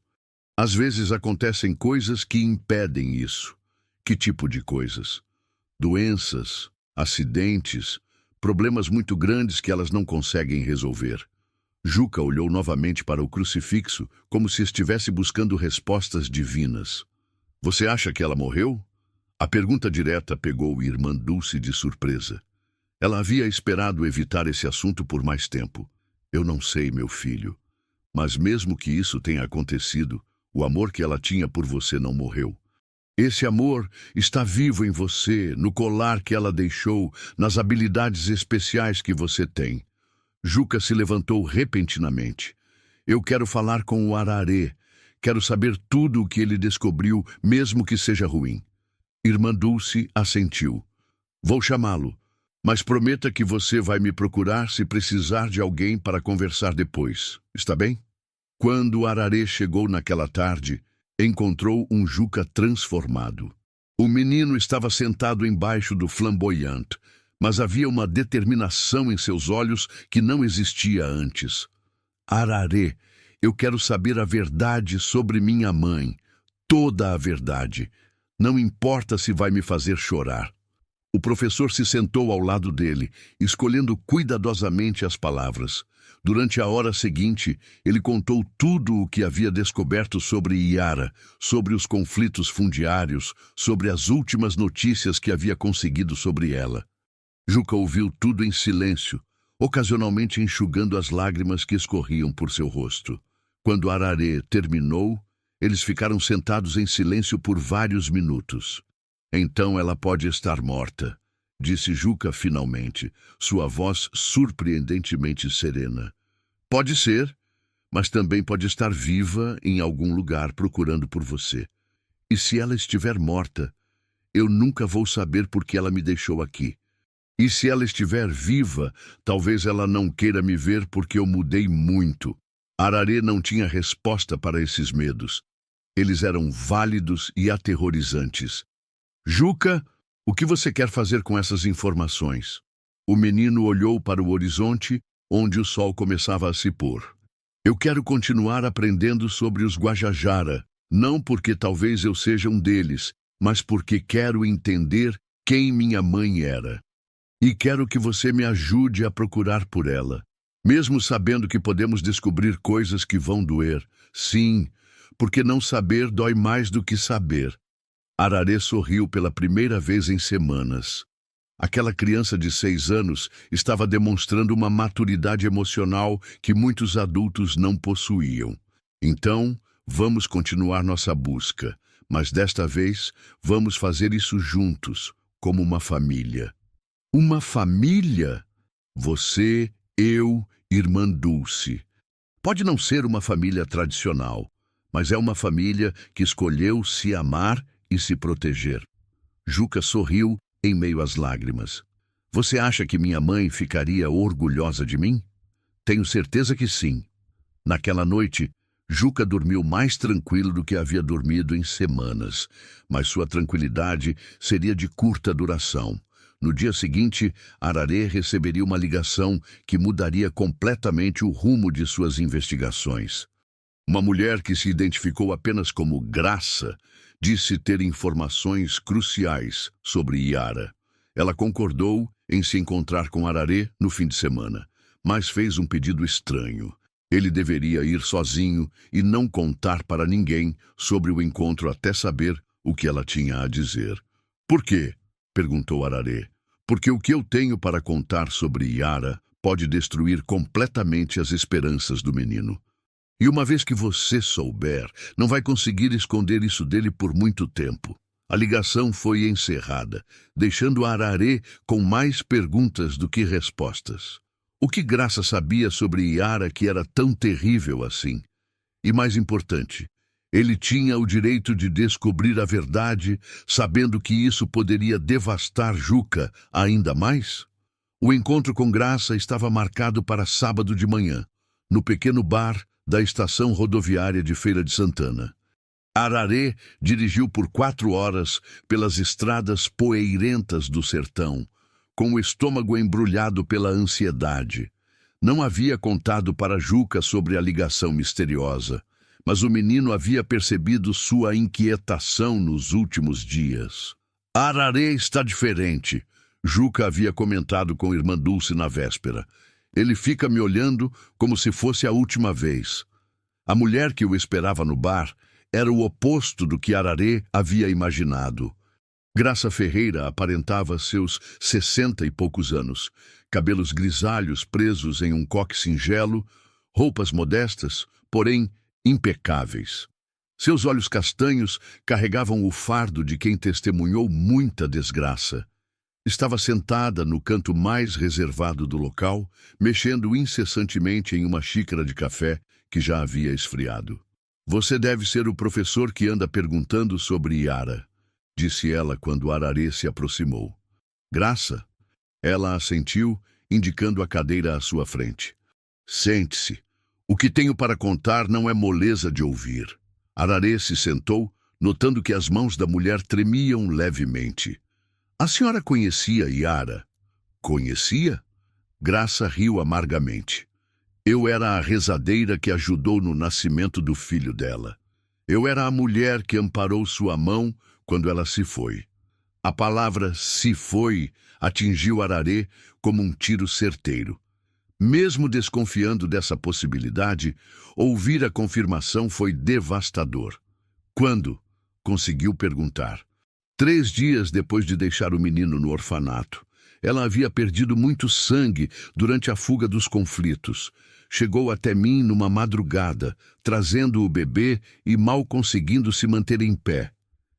Às vezes acontecem coisas que impedem isso. Que tipo de coisas? Doenças, acidentes, problemas muito grandes que elas não conseguem resolver. Juca olhou novamente para o crucifixo como se estivesse buscando respostas divinas. Você acha que ela morreu? A pergunta direta pegou Irmã Dulce de surpresa. Ela havia esperado evitar esse assunto por mais tempo. Eu não sei, meu filho. Mas mesmo que isso tenha acontecido, o amor que ela tinha por você não morreu. Esse amor está vivo em você, no colar que ela deixou, nas habilidades especiais que você tem. Juca se levantou repentinamente. Eu quero falar com o Ararê. Quero saber tudo o que ele descobriu, mesmo que seja ruim. Irmã Dulce assentiu. Vou chamá-lo, mas prometa que você vai me procurar se precisar de alguém para conversar depois. Está bem? Quando o Ararê chegou naquela tarde, encontrou um Juca transformado. O menino estava sentado embaixo do flamboyante, mas havia uma determinação em seus olhos que não existia antes. Ararê, eu quero saber a verdade sobre minha mãe, toda a verdade. Não importa se vai me fazer chorar. O professor se sentou ao lado dele, escolhendo cuidadosamente as palavras. Durante a hora seguinte, ele contou tudo o que havia descoberto sobre Iara, sobre os conflitos fundiários, sobre as últimas notícias que havia conseguido sobre ela. Juca ouviu tudo em silêncio, ocasionalmente enxugando as lágrimas que escorriam por seu rosto. Quando Ararê terminou, eles ficaram sentados em silêncio por vários minutos. Então ela pode estar morta, disse Juca finalmente, sua voz surpreendentemente serena. Pode ser, mas também pode estar viva em algum lugar procurando por você. E se ela estiver morta, eu nunca vou saber por que ela me deixou aqui. E se ela estiver viva, talvez ela não queira me ver porque eu mudei muito. Ararê não tinha resposta para esses medos. Eles eram válidos e aterrorizantes. Juca, o que você quer fazer com essas informações? O menino olhou para o horizonte, onde o sol começava a se pôr. Eu quero continuar aprendendo sobre os Guajajara, não porque talvez eu seja um deles, mas porque quero entender quem minha mãe era. E quero que você me ajude a procurar por ela, mesmo sabendo que podemos descobrir coisas que vão doer. Sim, porque não saber dói mais do que saber. Ararê sorriu pela primeira vez em semanas. Aquela criança de 6 anos estava demonstrando uma maturidade emocional que muitos adultos não possuíam. Então, vamos continuar nossa busca, mas desta vez vamos fazer isso juntos, como uma família. Uma família? Você, eu, irmã Dulce. Pode não ser uma família tradicional, mas é uma família que escolheu se amar e se proteger. Juca sorriu em meio às lágrimas. Você acha que minha mãe ficaria orgulhosa de mim? Tenho certeza que sim. Naquela noite, Juca dormiu mais tranquilo do que havia dormido em semanas, mas sua tranquilidade seria de curta duração. No dia seguinte, Ararê receberia uma ligação que mudaria completamente o rumo de suas investigações. Uma mulher que se identificou apenas como Graça disse ter informações cruciais sobre Yara. Ela concordou em se encontrar com Ararê no fim de semana, mas fez um pedido estranho. Ele deveria ir sozinho e não contar para ninguém sobre o encontro até saber o que ela tinha a dizer. Por quê? Perguntou Ararê. Porque o que eu tenho para contar sobre Yara pode destruir completamente as esperanças do menino. E uma vez que você souber, não vai conseguir esconder isso dele por muito tempo. A ligação foi encerrada, deixando Ararê com mais perguntas do que respostas. O que Graça sabia sobre Yara que era tão terrível assim? E mais importante, ele tinha o direito de descobrir a verdade, sabendo que isso poderia devastar Juca ainda mais? O encontro com Graça estava marcado para sábado de manhã, no pequeno bar da estação rodoviária de Feira de Santana. Ararê dirigiu por 4 horas pelas estradas poeirentas do sertão, com o estômago embrulhado pela ansiedade. Não havia contado para Juca sobre a ligação misteriosa, mas o menino havia percebido sua inquietação nos últimos dias. Ararê está diferente, Juca havia comentado com irmã Dulce na véspera. Ele fica me olhando como se fosse a última vez. A mulher que o esperava no bar era o oposto do que Ararê havia imaginado. Graça Ferreira aparentava seus 60 e poucos anos, cabelos grisalhos presos em um coque singelo, roupas modestas, porém impecáveis. Seus olhos castanhos carregavam o fardo de quem testemunhou muita desgraça. Estava sentada no canto mais reservado do local, mexendo incessantemente em uma xícara de café que já havia esfriado. Você deve ser o professor que anda perguntando sobre Yara, disse ela quando Ararê se aproximou. Graça? Ela assentiu, indicando a cadeira à sua frente. Sente-se. O que tenho para contar não é moleza de ouvir. Ararê se sentou, notando que as mãos da mulher tremiam levemente. A senhora conhecia Yara? Conhecia? Graça riu amargamente. Eu era a rezadeira que ajudou no nascimento do filho dela. Eu era a mulher que amparou sua mão quando ela se foi. A palavra "se foi" atingiu Ararê como um tiro certeiro. Mesmo desconfiando dessa possibilidade, ouvir a confirmação foi devastador. Quando? Conseguiu perguntar. 3 dias depois de deixar o menino no orfanato. Ela havia perdido muito sangue durante a fuga dos conflitos. Chegou até mim numa madrugada, trazendo o bebê e mal conseguindo se manter em pé.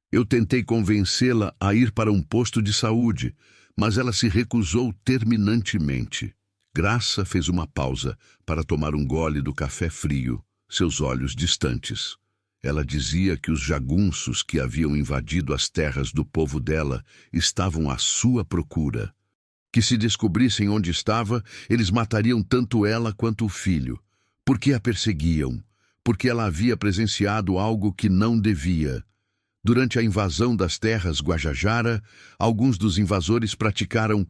Eu tentei convencê-la a ir para um posto de saúde, mas ela se recusou terminantemente. Graça fez uma pausa para tomar um gole do café frio, seus olhos distantes. Ela dizia que os jagunços que haviam invadido as terras do povo dela estavam à sua procura. Que se descobrissem onde estava, eles matariam tanto ela quanto o filho. Porque a perseguiam? Porque ela havia presenciado algo que não devia. Durante a invasão das terras Guajajara, alguns dos invasores praticaram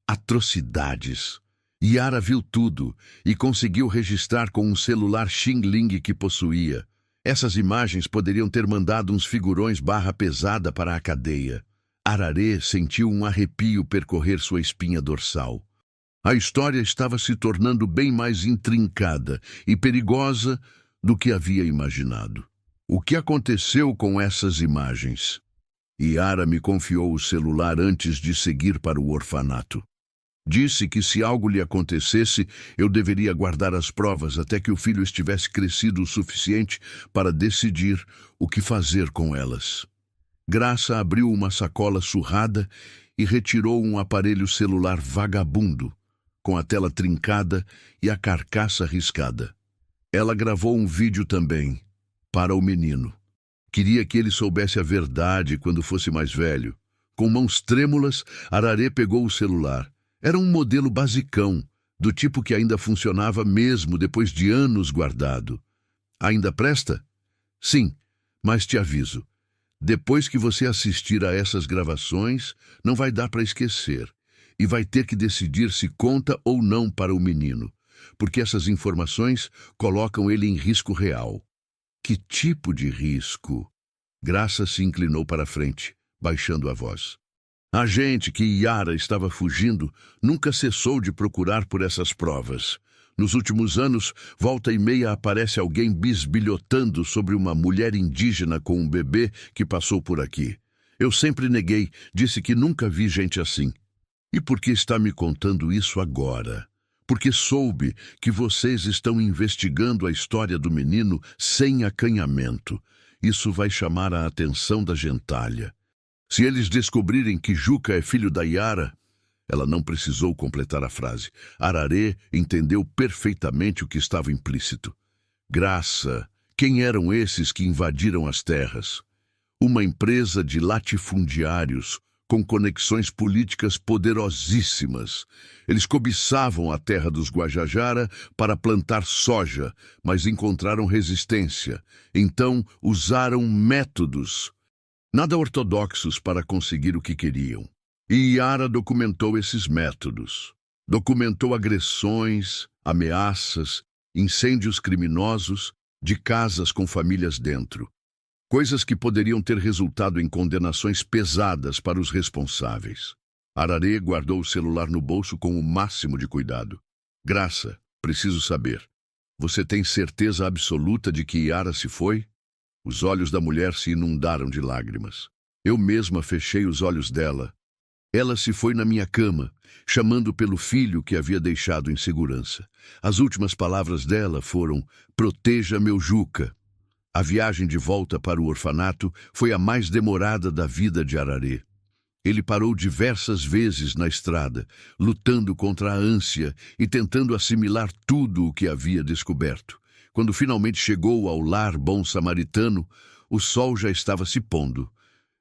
atrocidades. Yara viu tudo e conseguiu registrar com um celular Xing Ling que possuía. Essas imagens poderiam ter mandado uns figurões barra pesada para a cadeia. Ararê sentiu um arrepio percorrer sua espinha dorsal. A história estava se tornando bem mais intrincada e perigosa do que havia imaginado. O que aconteceu com essas imagens? Yara me confiou o celular antes de seguir para o orfanato. Disse que se algo lhe acontecesse, eu deveria guardar as provas até que o filho estivesse crescido o suficiente para decidir o que fazer com elas. Graça abriu uma sacola surrada e retirou um aparelho celular vagabundo, com a tela trincada e a carcaça riscada. Ela gravou um vídeo também, para o menino. Queria que ele soubesse a verdade quando fosse mais velho. Com mãos trêmulas, Ararê pegou o celular. Era um modelo basicão, do tipo que ainda funcionava mesmo depois de anos guardado. Ainda presta? Sim, mas te aviso. Depois que você assistir a essas gravações, não vai dar para esquecer. E vai ter que decidir se conta ou não para o menino, porque essas informações colocam ele em risco real. Que tipo de risco? Graça se inclinou para a frente, baixando a voz. A gente que Yara estava fugindo nunca cessou de procurar por essas provas. Nos últimos anos, volta e meia aparece alguém bisbilhotando sobre uma mulher indígena com um bebê que passou por aqui. Eu sempre neguei, disse que nunca vi gente assim. E por que está me contando isso agora? Porque soube que vocês estão investigando a história do menino sem acanhamento. Isso vai chamar a atenção da gentalha. Se eles descobrirem que Juca é filho da Yara... Ela não precisou completar a frase. Ararê entendeu perfeitamente o que estava implícito. Graça, quem eram esses que invadiram as terras? Uma empresa de latifundiários com conexões políticas poderosíssimas. Eles cobiçavam a terra dos Guajajara para plantar soja, mas encontraram resistência. Então usaram métodos nada ortodoxos para conseguir o que queriam. E Yara documentou esses métodos. Documentou agressões, ameaças, incêndios criminosos de casas com famílias dentro. Coisas que poderiam ter resultado em condenações pesadas para os responsáveis. Ararê guardou o celular no bolso com o máximo de cuidado. Graça, preciso saber. Você tem certeza absoluta de que Yara se foi? Os olhos da mulher se inundaram de lágrimas. Eu mesma fechei os olhos dela. Ela se foi na minha cama, chamando pelo filho que havia deixado em segurança. As últimas palavras dela foram: proteja meu Juca. A viagem de volta para o orfanato foi a mais demorada da vida de Ararê. Ele parou diversas vezes na estrada, lutando contra a ânsia e tentando assimilar tudo o que havia descoberto. Quando finalmente chegou ao lar bom samaritano, o sol já estava se pondo.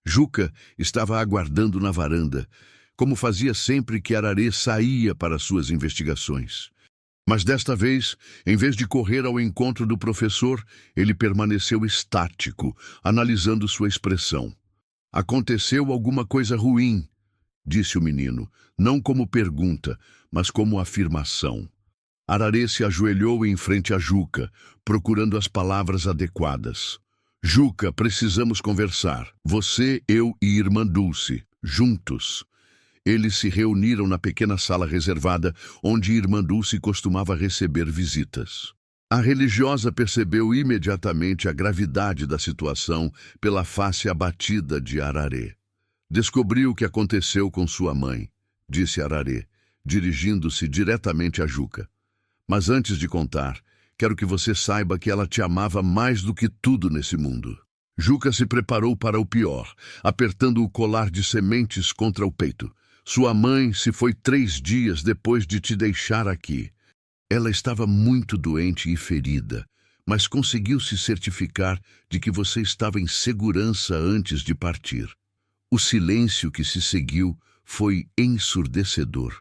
Juca estava aguardando na varanda, como fazia sempre que Ararê saía para suas investigações. Mas desta vez, em vez de correr ao encontro do professor, ele permaneceu estático, analisando sua expressão. Aconteceu alguma coisa ruim, disse o menino, não como pergunta, mas como afirmação. Ararê se ajoelhou em frente a Juca, procurando as palavras adequadas. Juca, precisamos conversar. Você, eu e Irmã Dulce, juntos. Eles se reuniram na pequena sala reservada onde Irmã Dulce costumava receber visitas. A religiosa percebeu imediatamente a gravidade da situação pela face abatida de Ararê. Descobriu o que aconteceu com sua mãe, disse Ararê, dirigindo-se diretamente a Juca. Mas antes de contar, quero que você saiba que ela te amava mais do que tudo nesse mundo. Juca se preparou para o pior, apertando o colar de sementes contra o peito. Sua mãe se foi 3 dias depois de te deixar aqui. Ela estava muito doente e ferida, mas conseguiu se certificar de que você estava em segurança antes de partir. O silêncio que se seguiu foi ensurdecedor.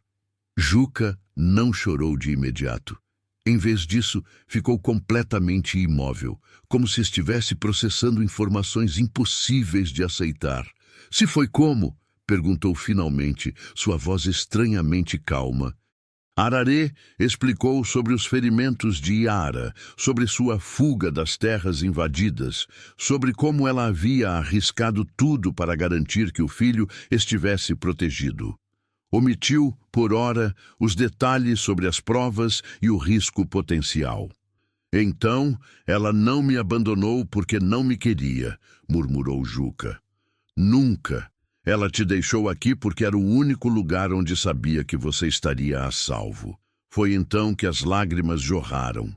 Juca não chorou de imediato. Em vez disso, ficou completamente imóvel, como se estivesse processando informações impossíveis de aceitar. Se foi como? Perguntou finalmente, sua voz estranhamente calma. Ararê explicou sobre os ferimentos de Yara, sobre sua fuga das terras invadidas, sobre como ela havia arriscado tudo para garantir que o filho estivesse protegido. Omitiu, por ora, os detalhes sobre as provas e o risco potencial. Então, ela não me abandonou porque não me queria, murmurou Juca. Nunca. Ela te deixou aqui porque era o único lugar onde sabia que você estaria a salvo. Foi então que as lágrimas jorraram.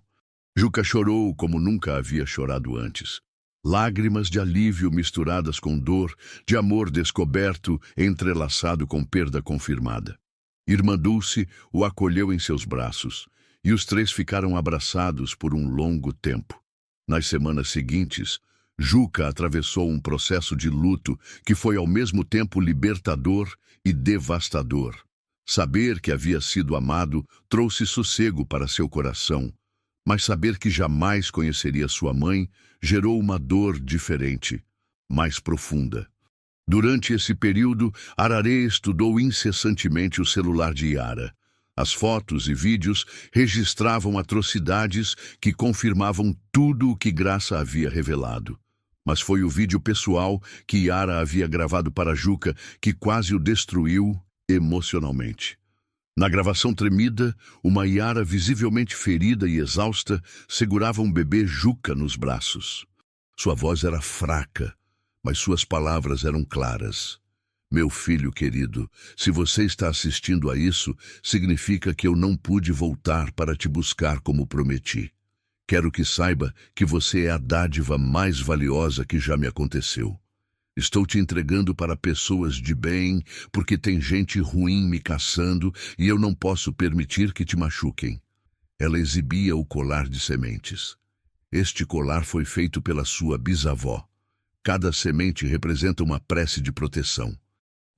Juca chorou como nunca havia chorado antes. Lágrimas de alívio misturadas com dor, de amor descoberto, entrelaçado com perda confirmada. Irmã Dulce o acolheu em seus braços, e os três ficaram abraçados por um longo tempo. Nas semanas seguintes, Juca atravessou um processo de luto que foi ao mesmo tempo libertador e devastador. Saber que havia sido amado trouxe sossego para seu coração, mas saber que jamais conheceria sua mãe gerou uma dor diferente, mais profunda. Durante esse período, Ararê estudou incessantemente o celular de Yara. As fotos e vídeos registravam atrocidades que confirmavam tudo o que Graça havia revelado. Mas foi o vídeo pessoal que Yara havia gravado para Juca que quase o destruiu emocionalmente. Na gravação tremida, uma Yara visivelmente ferida e exausta segurava um bebê Juca nos braços. Sua voz era fraca, mas suas palavras eram claras. Meu filho querido, se você está assistindo a isso, significa que eu não pude voltar para te buscar como prometi. Quero que saiba que você é a dádiva mais valiosa que já me aconteceu. Estou te entregando para pessoas de bem, porque tem gente ruim me caçando e eu não posso permitir que te machuquem. Ela exibia o colar de sementes. Este colar foi feito pela sua bisavó. Cada semente representa uma prece de proteção.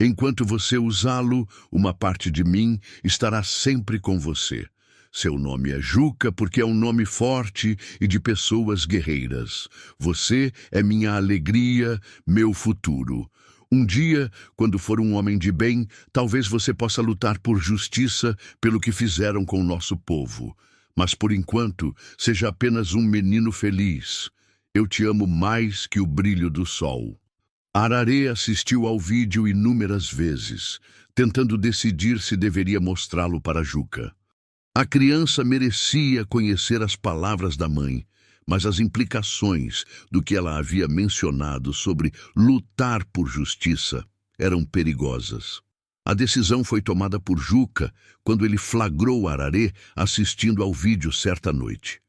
Enquanto você usá-lo, uma parte de mim estará sempre com você. Seu nome é Juca porque é um nome forte e de pessoas guerreiras. Você é minha alegria, meu futuro. Um dia, quando for um homem de bem, talvez você possa lutar por justiça pelo que fizeram com o nosso povo. Mas por enquanto, seja apenas um menino feliz. Eu te amo mais que o brilho do sol. Ararê assistiu ao vídeo inúmeras vezes, tentando decidir se deveria mostrá-lo para Juca. A criança merecia conhecer as palavras da mãe, mas as implicações do que ela havia mencionado sobre lutar por justiça eram perigosas. A decisão foi tomada por Juca quando ele flagrou Ararê assistindo ao vídeo certa noite.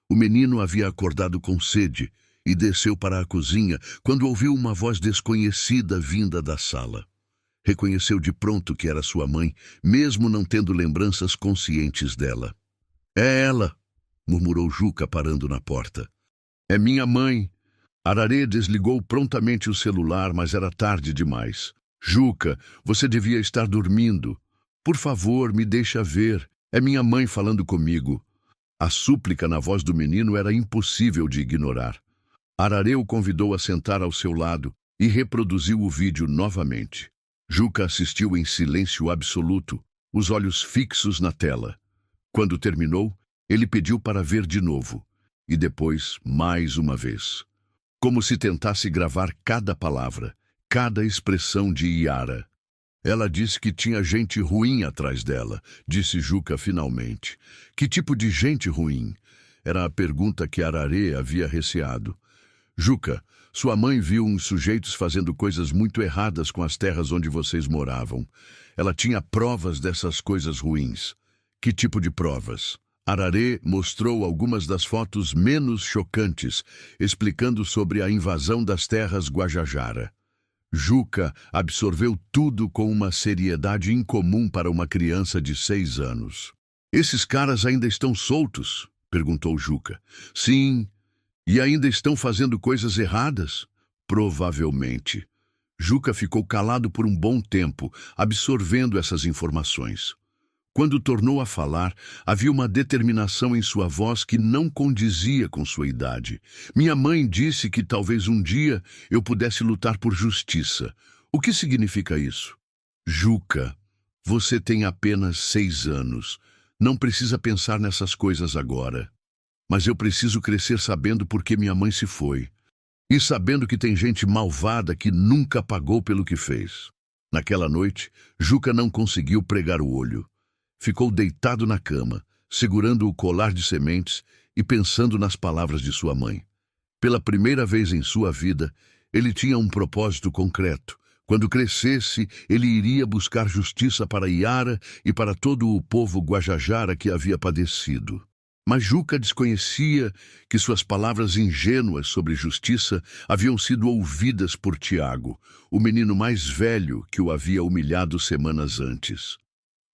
O menino havia acordado com sede e desceu para a cozinha quando ouviu uma voz desconhecida vinda da sala. Reconheceu de pronto que era sua mãe, mesmo não tendo lembranças conscientes dela. É ela, murmurou Juca parando na porta. É minha mãe. Ararê desligou prontamente o celular, mas era tarde demais. Juca, você devia estar dormindo. Por favor, me deixa ver. É minha mãe falando comigo. A súplica na voz do menino era impossível de ignorar. Ararê o convidou a sentar ao seu lado e reproduziu o vídeo novamente. Juca assistiu em silêncio absoluto, os olhos fixos na tela. Quando terminou, ele pediu para ver de novo, e depois mais uma vez. Como se tentasse gravar cada palavra, cada expressão de Yara. Ela disse que tinha gente ruim atrás dela, disse Juca finalmente. Que tipo de gente ruim? Era a pergunta que Ararê havia receado. Juca, sua mãe viu uns sujeitos fazendo coisas muito erradas com as terras onde vocês moravam. Ela tinha provas dessas coisas ruins. Que tipo de provas? Ararê mostrou algumas das fotos menos chocantes, explicando sobre a invasão das terras Guajajara. Juca absorveu tudo com uma seriedade incomum para uma criança de 6 anos. Esses caras ainda estão soltos? Perguntou Juca. Sim. E ainda estão fazendo coisas erradas? Provavelmente. Juca ficou calado por um bom tempo, absorvendo essas informações. Quando tornou a falar, havia uma determinação em sua voz que não condizia com sua idade. Minha mãe disse que talvez um dia eu pudesse lutar por justiça. O que significa isso? Juca, você tem apenas 6 anos. Não precisa pensar nessas coisas agora. Mas eu preciso crescer sabendo por que minha mãe se foi. E sabendo que tem gente malvada que nunca pagou pelo que fez. Naquela noite, Juca não conseguiu pregar o olho. Ficou deitado na cama, segurando o colar de sementes e pensando nas palavras de sua mãe. Pela primeira vez em sua vida, ele tinha um propósito concreto. Quando crescesse, ele iria buscar justiça para Iara e para todo o povo guajajara que havia padecido. Mas Juca desconhecia que suas palavras ingênuas sobre justiça haviam sido ouvidas por Tiago, o menino mais velho que o havia humilhado semanas antes.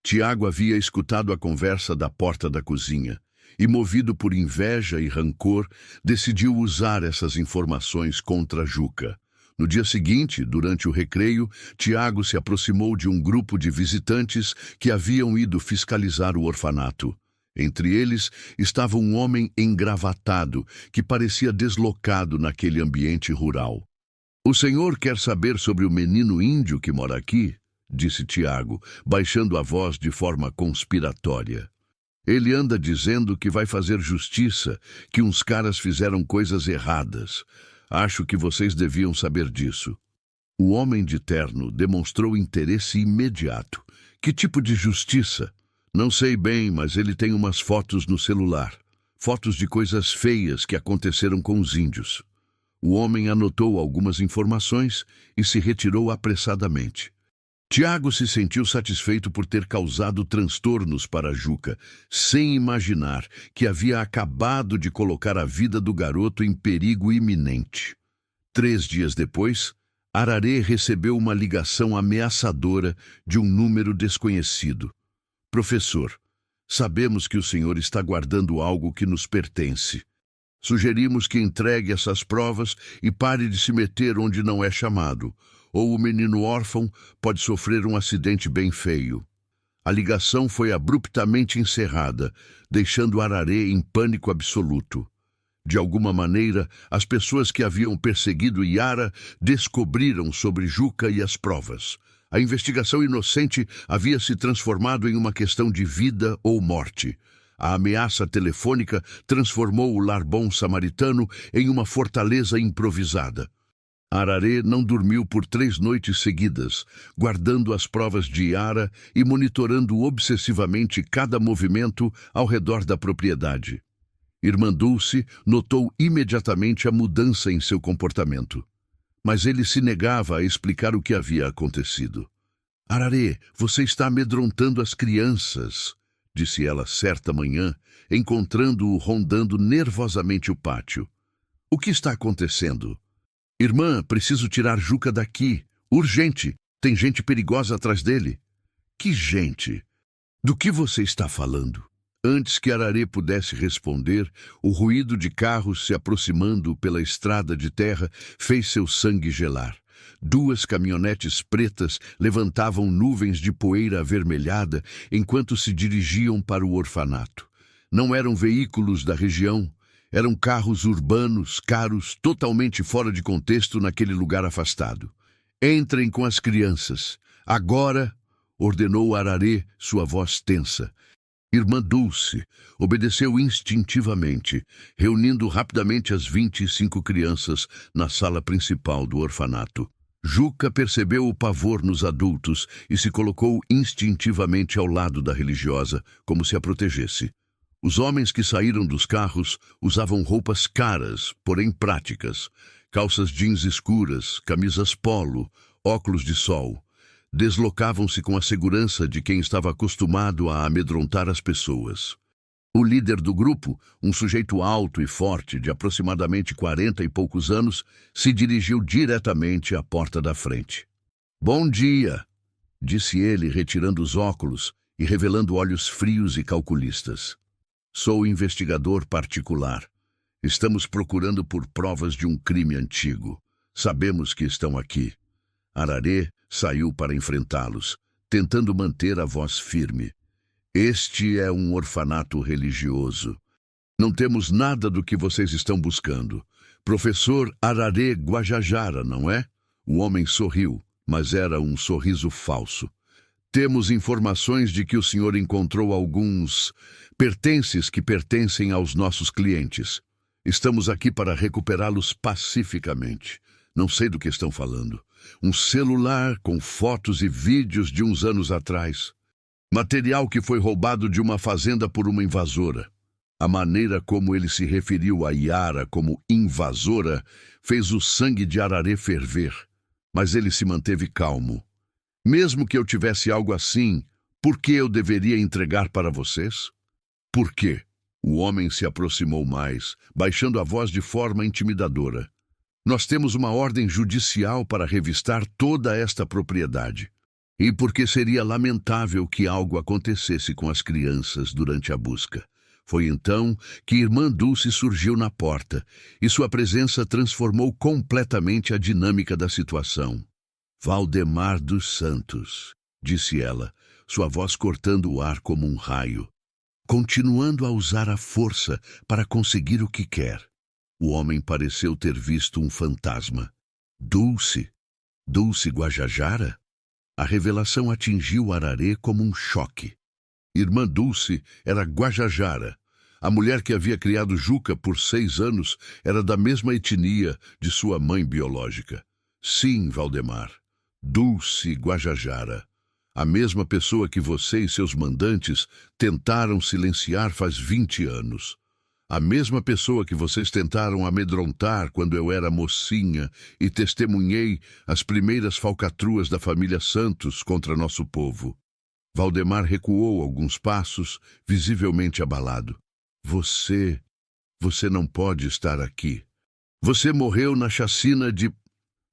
Tiago havia escutado a conversa da porta da cozinha e, movido por inveja e rancor, decidiu usar essas informações contra Juca. No dia seguinte, durante o recreio, Tiago se aproximou de um grupo de visitantes que haviam ido fiscalizar o orfanato. Entre eles estava um homem engravatado que parecia deslocado naquele ambiente rural. "O senhor quer saber sobre o menino índio que mora aqui?" disse Tiago, baixando a voz de forma conspiratória. "Ele anda dizendo que vai fazer justiça, que uns caras fizeram coisas erradas. Acho que vocês deviam saber disso." O homem de terno demonstrou interesse imediato. "Que tipo de justiça?" "Não sei bem, mas ele tem umas fotos no celular. Fotos de coisas feias que aconteceram com os índios." O homem anotou algumas informações e se retirou apressadamente. Tiago se sentiu satisfeito por ter causado transtornos para Juca, sem imaginar que havia acabado de colocar a vida do garoto em perigo iminente. 3 dias depois, Ararê recebeu uma ligação ameaçadora de um número desconhecido. "Professor, sabemos que o senhor está guardando algo que nos pertence. Sugerimos que entregue essas provas e pare de se meter onde não é chamado, ou o menino órfão pode sofrer um acidente bem feio." A ligação foi abruptamente encerrada, deixando Ararê em pânico absoluto. De alguma maneira, as pessoas que haviam perseguido Iara descobriram sobre Juca e as provas. A investigação inocente havia se transformado em uma questão de vida ou morte. A ameaça telefônica transformou o lar bom samaritano em uma fortaleza improvisada. Ararê não dormiu por 3 noites seguidas, guardando as provas de Iara e monitorando obsessivamente cada movimento ao redor da propriedade. Irmã Dulce notou imediatamente a mudança em seu comportamento. Mas ele se negava a explicar o que havia acontecido. "Ararê, você está amedrontando as crianças", disse ela certa manhã, encontrando-o rondando nervosamente o pátio. "O que está acontecendo?" "Irmã, preciso tirar Juca daqui. Urgente. Tem gente perigosa atrás dele." "Que gente? Do que você está falando?" Antes que Ararê pudesse responder, o ruído de carros se aproximando pela estrada de terra fez seu sangue gelar. 2 caminhonetes pretas levantavam nuvens de poeira avermelhada enquanto se dirigiam para o orfanato. Não eram veículos da região, eram carros urbanos, caros, totalmente fora de contexto naquele lugar afastado. "Entrem com as crianças. Agora!" ordenou Ararê, sua voz tensa. Irmã Dulce obedeceu instintivamente, reunindo rapidamente as 25 crianças na sala principal do orfanato. Juca percebeu o pavor nos adultos e se colocou instintivamente ao lado da religiosa, como se a protegesse. Os homens que saíram dos carros usavam roupas caras, porém práticas, calças jeans escuras, camisas polo, óculos de sol. Deslocavam-se com a segurança de quem estava acostumado a amedrontar as pessoas. O líder do grupo, um sujeito alto e forte de aproximadamente 40 e poucos anos, se dirigiu diretamente à porta da frente. "Bom dia", disse ele, retirando os óculos e revelando olhos frios e calculistas. "Sou investigador particular. Estamos procurando por provas de um crime antigo. Sabemos que estão aqui." Ararê saiu para enfrentá-los, tentando manter a voz firme. "Este é um orfanato religioso. Não temos nada do que vocês estão buscando. Professor Ararê Guajajara, não é?" O homem sorriu, mas era um sorriso falso. Temos informações de que o senhor encontrou alguns pertences que pertencem aos nossos clientes. Estamos aqui para recuperá-los pacificamente. Não sei do que estão falando. Um celular com fotos e vídeos de uns anos atrás. Material que foi roubado de uma fazenda por uma invasora. A maneira como ele se referiu a Yara como invasora fez o sangue de Ararê ferver. Mas ele se manteve calmo. Mesmo que eu tivesse algo assim, por que eu deveria entregar para vocês? Por quê? O homem se aproximou mais, baixando a voz de forma intimidadora. Nós temos uma ordem judicial para revistar toda esta propriedade. E porque seria lamentável que algo acontecesse com as crianças durante a busca. Foi então que Irmã Dulce surgiu na porta, e sua presença transformou completamente a dinâmica da situação. Valdemar dos Santos, disse ela, sua voz cortando o ar como um raio, continuando a usar a força para conseguir o que quer. O homem pareceu ter visto um fantasma. Dulce? Dulce Guajajara? A revelação atingiu Ararê como um choque. Irmã Dulce era Guajajara. A mulher que havia criado Juca por 6 anos era da mesma etnia de sua mãe biológica. Sim, Valdemar. Dulce Guajajara. A mesma pessoa que você e seus mandantes tentaram silenciar faz 20 anos. A mesma pessoa que vocês tentaram amedrontar quando eu era mocinha e testemunhei as primeiras falcatruas da família Santos contra nosso povo. Valdemar recuou alguns passos, visivelmente abalado. Você não pode estar aqui. Você morreu na chacina de...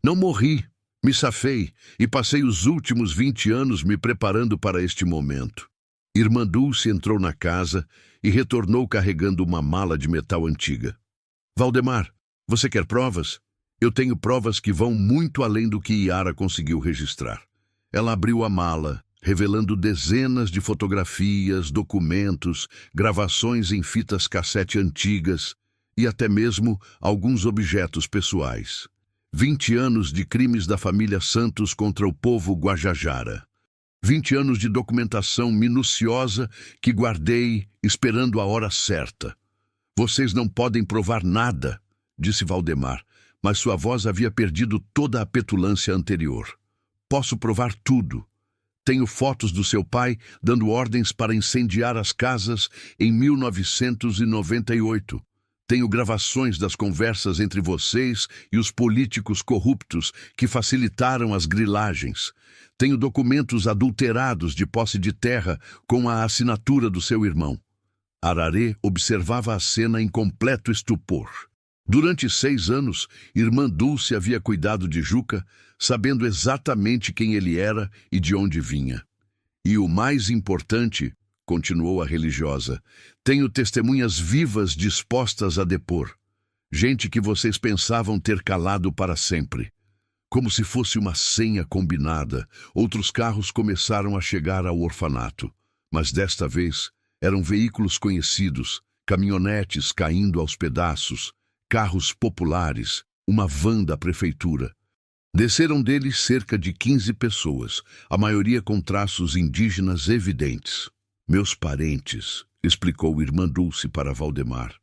Não morri. Me safei e passei os últimos 20 anos me preparando para este momento. Irmã Dulce entrou na casa e retornou carregando uma mala de metal antiga. Valdemar, você quer provas? Eu tenho provas que vão muito além do que Yara conseguiu registrar. Ela abriu a mala, revelando dezenas de fotografias, documentos, gravações em fitas cassete antigas e até mesmo alguns objetos pessoais. 20 anos de crimes da família Santos contra o povo Guajajara. 20 anos de documentação minuciosa que guardei esperando a hora certa. Vocês não podem provar nada, disse Valdemar, mas sua voz havia perdido toda a petulância anterior. Posso provar tudo. Tenho fotos do seu pai dando ordens para incendiar as casas em 1998. Tenho gravações das conversas entre vocês e os políticos corruptos que facilitaram as grilagens. Tenho documentos adulterados de posse de terra com a assinatura do seu irmão. Ararê observava a cena em completo estupor. Durante 6 anos, Irmã Dulce havia cuidado de Juca, sabendo exatamente quem ele era e de onde vinha. E o mais importante, continuou a religiosa, tenho testemunhas vivas dispostas a depor. Gente que vocês pensavam ter calado para sempre. Como se fosse uma senha combinada, outros carros começaram a chegar ao orfanato. Mas desta vez, eram veículos conhecidos, caminhonetes caindo aos pedaços, carros populares, uma van da prefeitura. Desceram deles cerca de 15 pessoas, a maioria com traços indígenas evidentes. Meus parentes, explicou Irmã Dulce para Valdemar,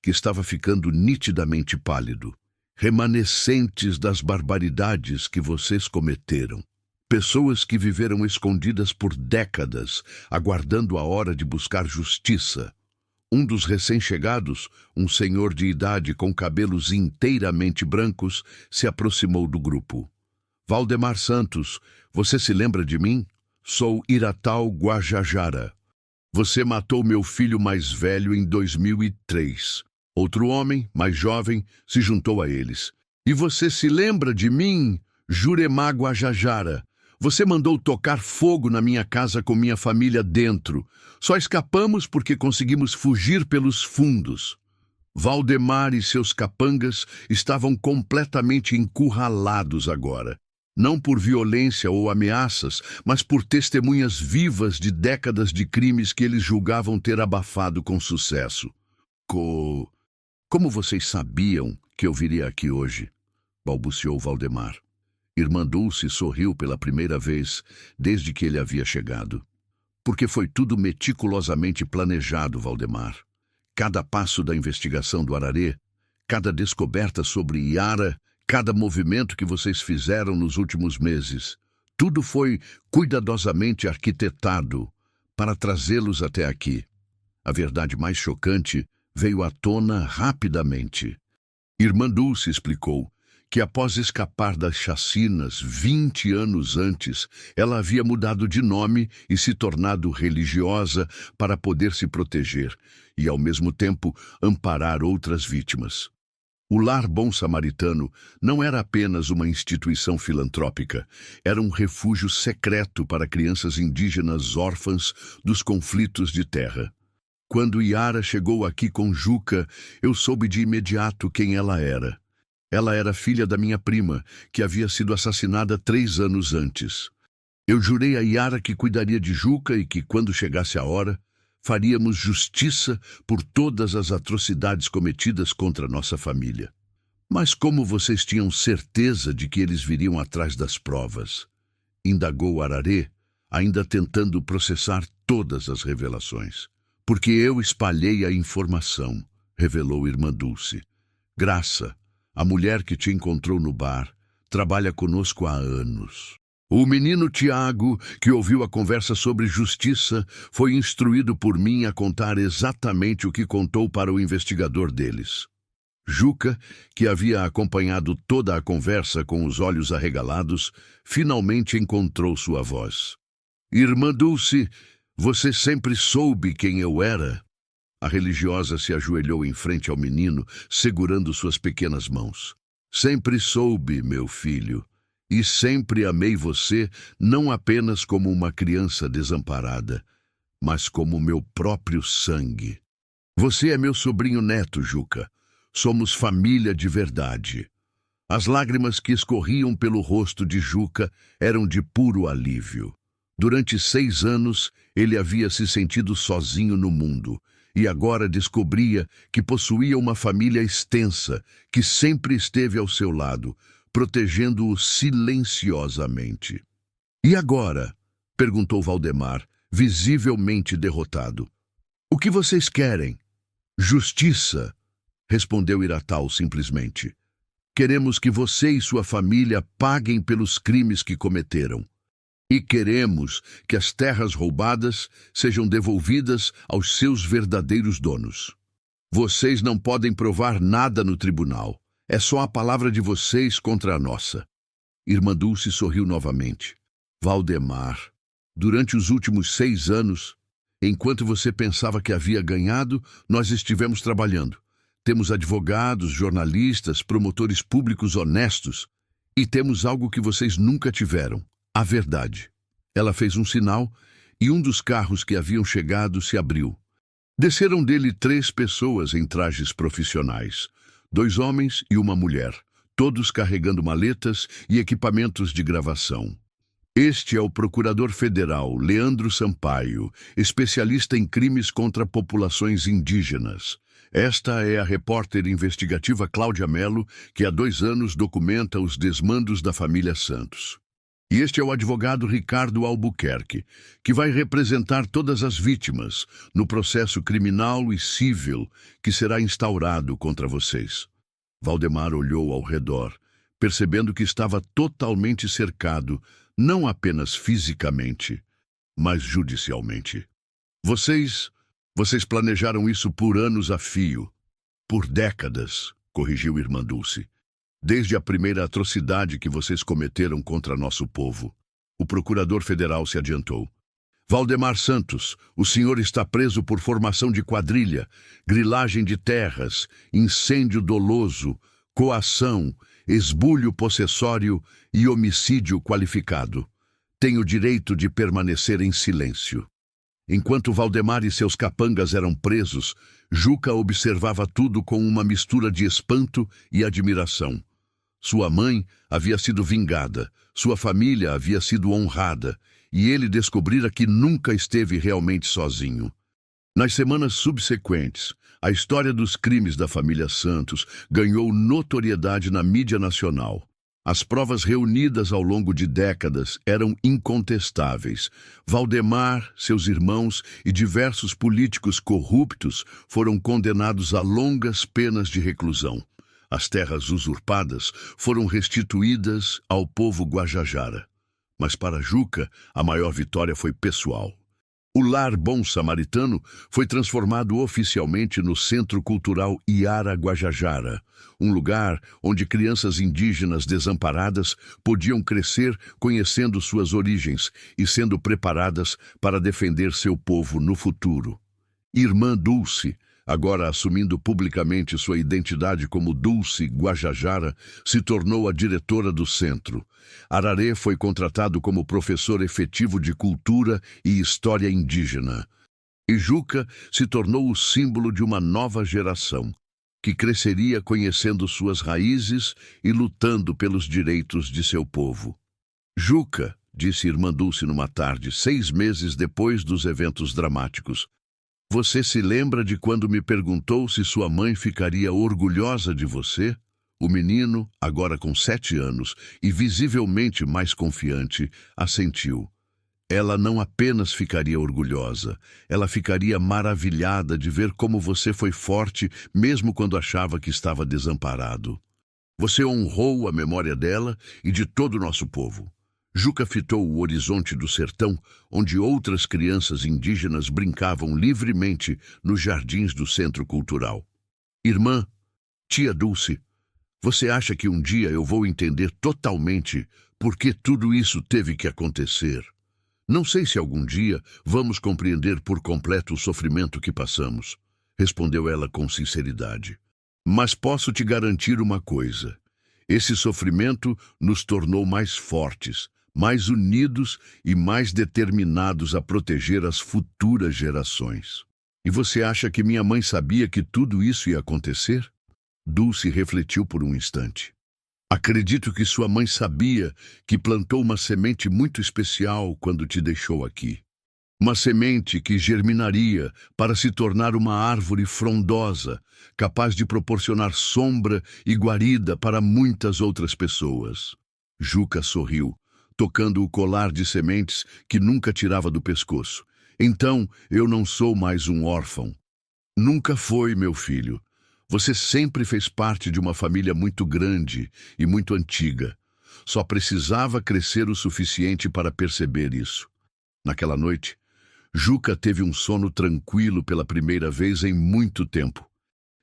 que estava ficando nitidamente pálido. Remanescentes das barbaridades que vocês cometeram. Pessoas que viveram escondidas por décadas, aguardando a hora de buscar justiça. Um dos recém-chegados, um senhor de idade com cabelos inteiramente brancos, se aproximou do grupo. Valdemar Santos, você se lembra de mim? Sou Iratau Guajajara. Você matou meu filho mais velho em 2003. Outro homem, mais jovem, se juntou a eles. E você se lembra de mim, Juremá Guajajara? Você mandou tocar fogo na minha casa com minha família dentro. Só escapamos porque conseguimos fugir pelos fundos. Valdemar e seus capangas estavam completamente encurralados agora. Não por violência ou ameaças, mas por testemunhas vivas de décadas de crimes que eles julgavam ter abafado com sucesso. Como vocês sabiam que eu viria aqui hoje? Balbuciou Valdemar. Irmã Dulce sorriu pela primeira vez desde que ele havia chegado. Porque foi tudo meticulosamente planejado, Valdemar. Cada passo da investigação do Ararê, cada descoberta sobre Yara, cada movimento que vocês fizeram nos últimos meses, tudo foi cuidadosamente arquitetado para trazê-los até aqui. A verdade mais chocante veio à tona rapidamente. Irmã Dulce explicou que após escapar das chacinas 20 anos antes, ela havia mudado de nome e se tornado religiosa para poder se proteger e, ao mesmo tempo, amparar outras vítimas. O Lar Bom Samaritano não era apenas uma instituição filantrópica, era um refúgio secreto para crianças indígenas órfãs dos conflitos de terra. Quando Yara chegou aqui com Juca, eu soube de imediato quem ela era. Ela era filha da minha prima, que havia sido assassinada 3 anos antes. Eu jurei a Yara que cuidaria de Juca e que, quando chegasse a hora, faríamos justiça por todas as atrocidades cometidas contra nossa família. Mas como vocês tinham certeza de que eles viriam atrás das provas? Indagou Ararê, ainda tentando processar todas as revelações. Porque eu espalhei a informação, revelou Irmã Dulce. Graça, a mulher que te encontrou no bar, trabalha conosco há anos. O menino Tiago, que ouviu a conversa sobre justiça, foi instruído por mim a contar exatamente o que contou para o investigador deles. Juca, que havia acompanhado toda a conversa com os olhos arregalados, finalmente encontrou sua voz. Irmã Dulce, você sempre soube quem eu era? A religiosa se ajoelhou em frente ao menino, segurando suas pequenas mãos. Sempre soube, meu filho, e sempre amei você não apenas como uma criança desamparada, mas como meu próprio sangue. Você é meu sobrinho neto, Juca. Somos família de verdade. As lágrimas que escorriam pelo rosto de Juca eram de puro alívio. Durante 6 anos, ele havia se sentido sozinho no mundo, e agora descobria que possuía uma família extensa, que sempre esteve ao seu lado, protegendo-o silenciosamente. E agora? Perguntou Valdemar, visivelmente derrotado. O que vocês querem? Justiça, respondeu Iratal simplesmente. Queremos que você e sua família paguem pelos crimes que cometeram. E queremos que as terras roubadas sejam devolvidas aos seus verdadeiros donos. Vocês não podem provar nada no tribunal. É só a palavra de vocês contra a nossa. Irmã Dulce sorriu novamente. Valdemar, durante os últimos 6 anos, enquanto você pensava que havia ganhado, nós estivemos trabalhando. Temos advogados, jornalistas, promotores públicos honestos. E temos algo que vocês nunca tiveram. A verdade. Ela fez um sinal e um dos carros que haviam chegado se abriu. Desceram dele 3 pessoas em trajes profissionais, 2 homens e uma mulher, todos carregando maletas e equipamentos de gravação. Este é o procurador federal Leandro Sampaio, especialista em crimes contra populações indígenas. Esta é a repórter investigativa Cláudia Mello, que há 2 anos documenta os desmandos da família Santos. E este é o advogado Ricardo Albuquerque, que vai representar todas as vítimas no processo criminal e civil que será instaurado contra vocês. Valdemar olhou ao redor, percebendo que estava totalmente cercado, não apenas fisicamente, mas judicialmente. Vocês planejaram isso por anos a fio, por décadas, corrigiu Irmã Dulce. Desde a primeira atrocidade que vocês cometeram contra nosso povo. O procurador federal se adiantou. Valdemar Santos, o senhor está preso por formação de quadrilha, grilagem de terras, incêndio doloso, coação, esbulho possessório e homicídio qualificado. Tem o direito de permanecer em silêncio. Enquanto Valdemar e seus capangas eram presos, Juca observava tudo com uma mistura de espanto e admiração. Sua mãe havia sido vingada, sua família havia sido honrada, e ele descobrira que nunca esteve realmente sozinho. Nas semanas subsequentes, a história dos crimes da família Santos ganhou notoriedade na mídia nacional. As provas reunidas ao longo de décadas eram incontestáveis. Valdemar, seus irmãos e diversos políticos corruptos foram condenados a longas penas de reclusão. As terras usurpadas foram restituídas ao povo guajajara. Mas para Juca, a maior vitória foi pessoal. O Lar Bom Samaritano foi transformado oficialmente no Centro Cultural Iara Guajajara, um lugar onde crianças indígenas desamparadas podiam crescer conhecendo suas origens e sendo preparadas para defender seu povo no futuro. Irmã Dulce, agora assumindo publicamente sua identidade como Dulce Guajajara, se tornou a diretora do centro. Ararê foi contratado como professor efetivo de cultura e história indígena. E Juca se tornou o símbolo de uma nova geração, que cresceria conhecendo suas raízes e lutando pelos direitos de seu povo. Juca, disse Irmã Dulce numa tarde, 6 meses depois dos eventos dramáticos, você se lembra de quando me perguntou se sua mãe ficaria orgulhosa de você? O menino, agora com 7 anos e visivelmente mais confiante, assentiu. Ela não apenas ficaria orgulhosa, ela ficaria maravilhada de ver como você foi forte mesmo quando achava que estava desamparado. Você honrou a memória dela e de todo o nosso povo. Juca fitou o horizonte do sertão, onde outras crianças indígenas brincavam livremente nos jardins do Centro Cultural. Irmã, tia Dulce, você acha que um dia eu vou entender totalmente por que tudo isso teve que acontecer? Não sei se algum dia vamos compreender por completo o sofrimento que passamos, respondeu ela com sinceridade. Mas posso te garantir uma coisa. Esse sofrimento nos tornou mais fortes, mais unidos e mais determinados a proteger as futuras gerações. E você acha que minha mãe sabia que tudo isso ia acontecer? Dulce refletiu por um instante. Acredito que sua mãe sabia que plantou uma semente muito especial quando te deixou aqui. Uma semente que germinaria para se tornar uma árvore frondosa, capaz de proporcionar sombra e guarida para muitas outras pessoas. Juca sorriu, tocando o colar de sementes que nunca tirava do pescoço. Então, eu não sou mais um órfão. Nunca foi, meu filho. Você sempre fez parte de uma família muito grande e muito antiga. Só precisava crescer o suficiente para perceber isso. Naquela noite, Juca teve um sono tranquilo pela primeira vez em muito tempo.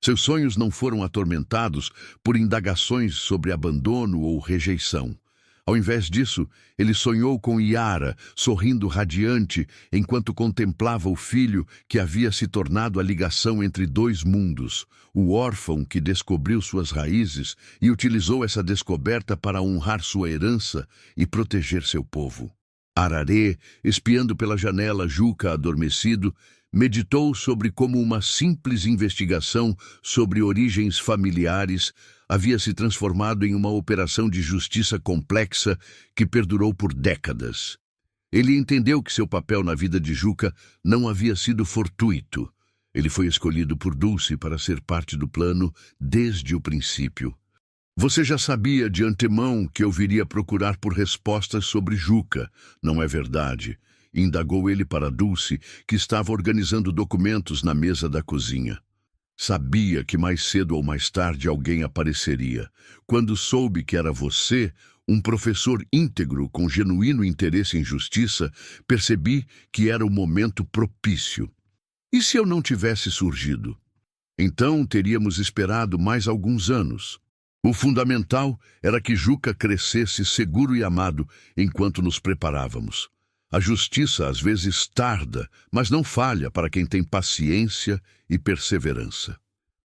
Seus sonhos não foram atormentados por indagações sobre abandono ou rejeição. Ao invés disso, ele sonhou com Iara, sorrindo radiante, enquanto contemplava o filho que havia se tornado a ligação entre 2 mundos, o órfão que descobriu suas raízes e utilizou essa descoberta para honrar sua herança e proteger seu povo. Ararê, espiando pela janela Juca adormecido, meditou sobre como uma simples investigação sobre origens familiares havia se transformado em uma operação de justiça complexa que perdurou por décadas. Ele entendeu que seu papel na vida de Juca não havia sido fortuito. Ele foi escolhido por Dulce para ser parte do plano desde o princípio. Você já sabia de antemão que eu viria procurar por respostas sobre Juca, não é verdade? Indagou ele para Dulce, que estava organizando documentos na mesa da cozinha. Sabia que mais cedo ou mais tarde alguém apareceria. Quando soube que era você, um professor íntegro com genuíno interesse em justiça, percebi que era o momento propício. E se eu não tivesse surgido? Então teríamos esperado mais alguns anos. O fundamental era que Juca crescesse seguro e amado enquanto nos preparávamos. A justiça às vezes tarda, mas não falha para quem tem paciência e perseverança.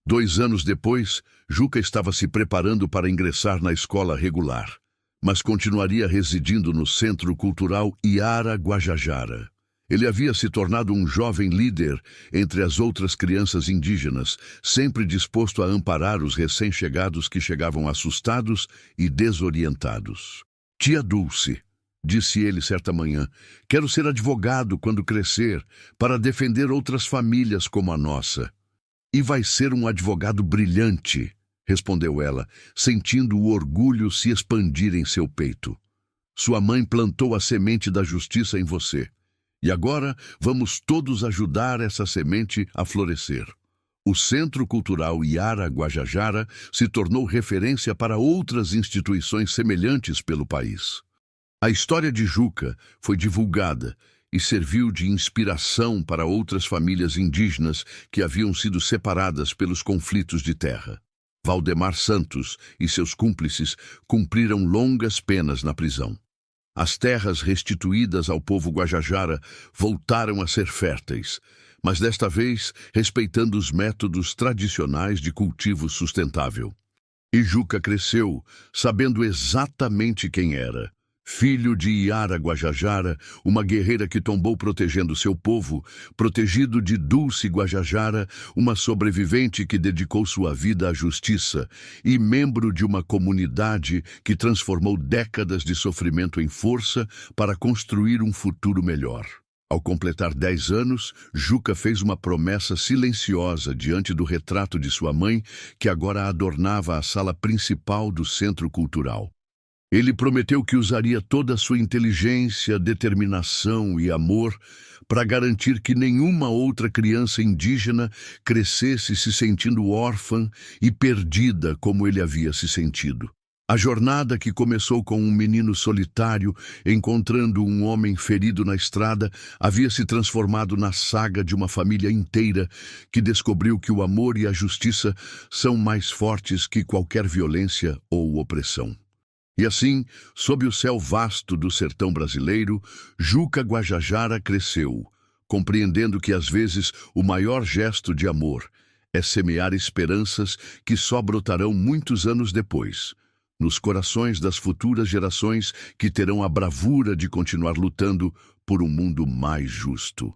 2 anos depois, Juca estava se preparando para ingressar na escola regular, mas continuaria residindo no Centro Cultural Iara Guajajara. Ele havia se tornado um jovem líder entre as outras crianças indígenas, sempre disposto a amparar os recém-chegados que chegavam assustados e desorientados. Tia Dulce, disse ele certa manhã, quero ser advogado quando crescer, para defender outras famílias como a nossa. E vai ser um advogado brilhante, respondeu ela, sentindo o orgulho se expandir em seu peito. Sua mãe plantou a semente da justiça em você. E agora vamos todos ajudar essa semente a florescer. O Centro Cultural Yara Guajajara se tornou referência para outras instituições semelhantes pelo país. A história de Juca foi divulgada e serviu de inspiração para outras famílias indígenas que haviam sido separadas pelos conflitos de terra. Valdemar Santos e seus cúmplices cumpriram longas penas na prisão. As terras restituídas ao povo guajajara voltaram a ser férteis, mas desta vez respeitando os métodos tradicionais de cultivo sustentável. E Juca cresceu, sabendo exatamente quem era. Filho de Yara Guajajara, uma guerreira que tombou protegendo seu povo, protegido de Dulce Guajajara, uma sobrevivente que dedicou sua vida à justiça, e membro de uma comunidade que transformou décadas de sofrimento em força para construir um futuro melhor. Ao completar 10 anos, Juca fez uma promessa silenciosa diante do retrato de sua mãe, que agora adornava a sala principal do Centro Cultural. Ele prometeu que usaria toda a sua inteligência, determinação e amor para garantir que nenhuma outra criança indígena crescesse se sentindo órfã e perdida como ele havia se sentido. A jornada, que começou com um menino solitário encontrando um homem ferido na estrada, havia se transformado na saga de uma família inteira que descobriu que o amor e a justiça são mais fortes que qualquer violência ou opressão. E assim, sob o céu vasto do sertão brasileiro, Juca Guajajara cresceu, compreendendo que às vezes o maior gesto de amor é semear esperanças que só brotarão muitos anos depois, nos corações das futuras gerações que terão a bravura de continuar lutando por um mundo mais justo.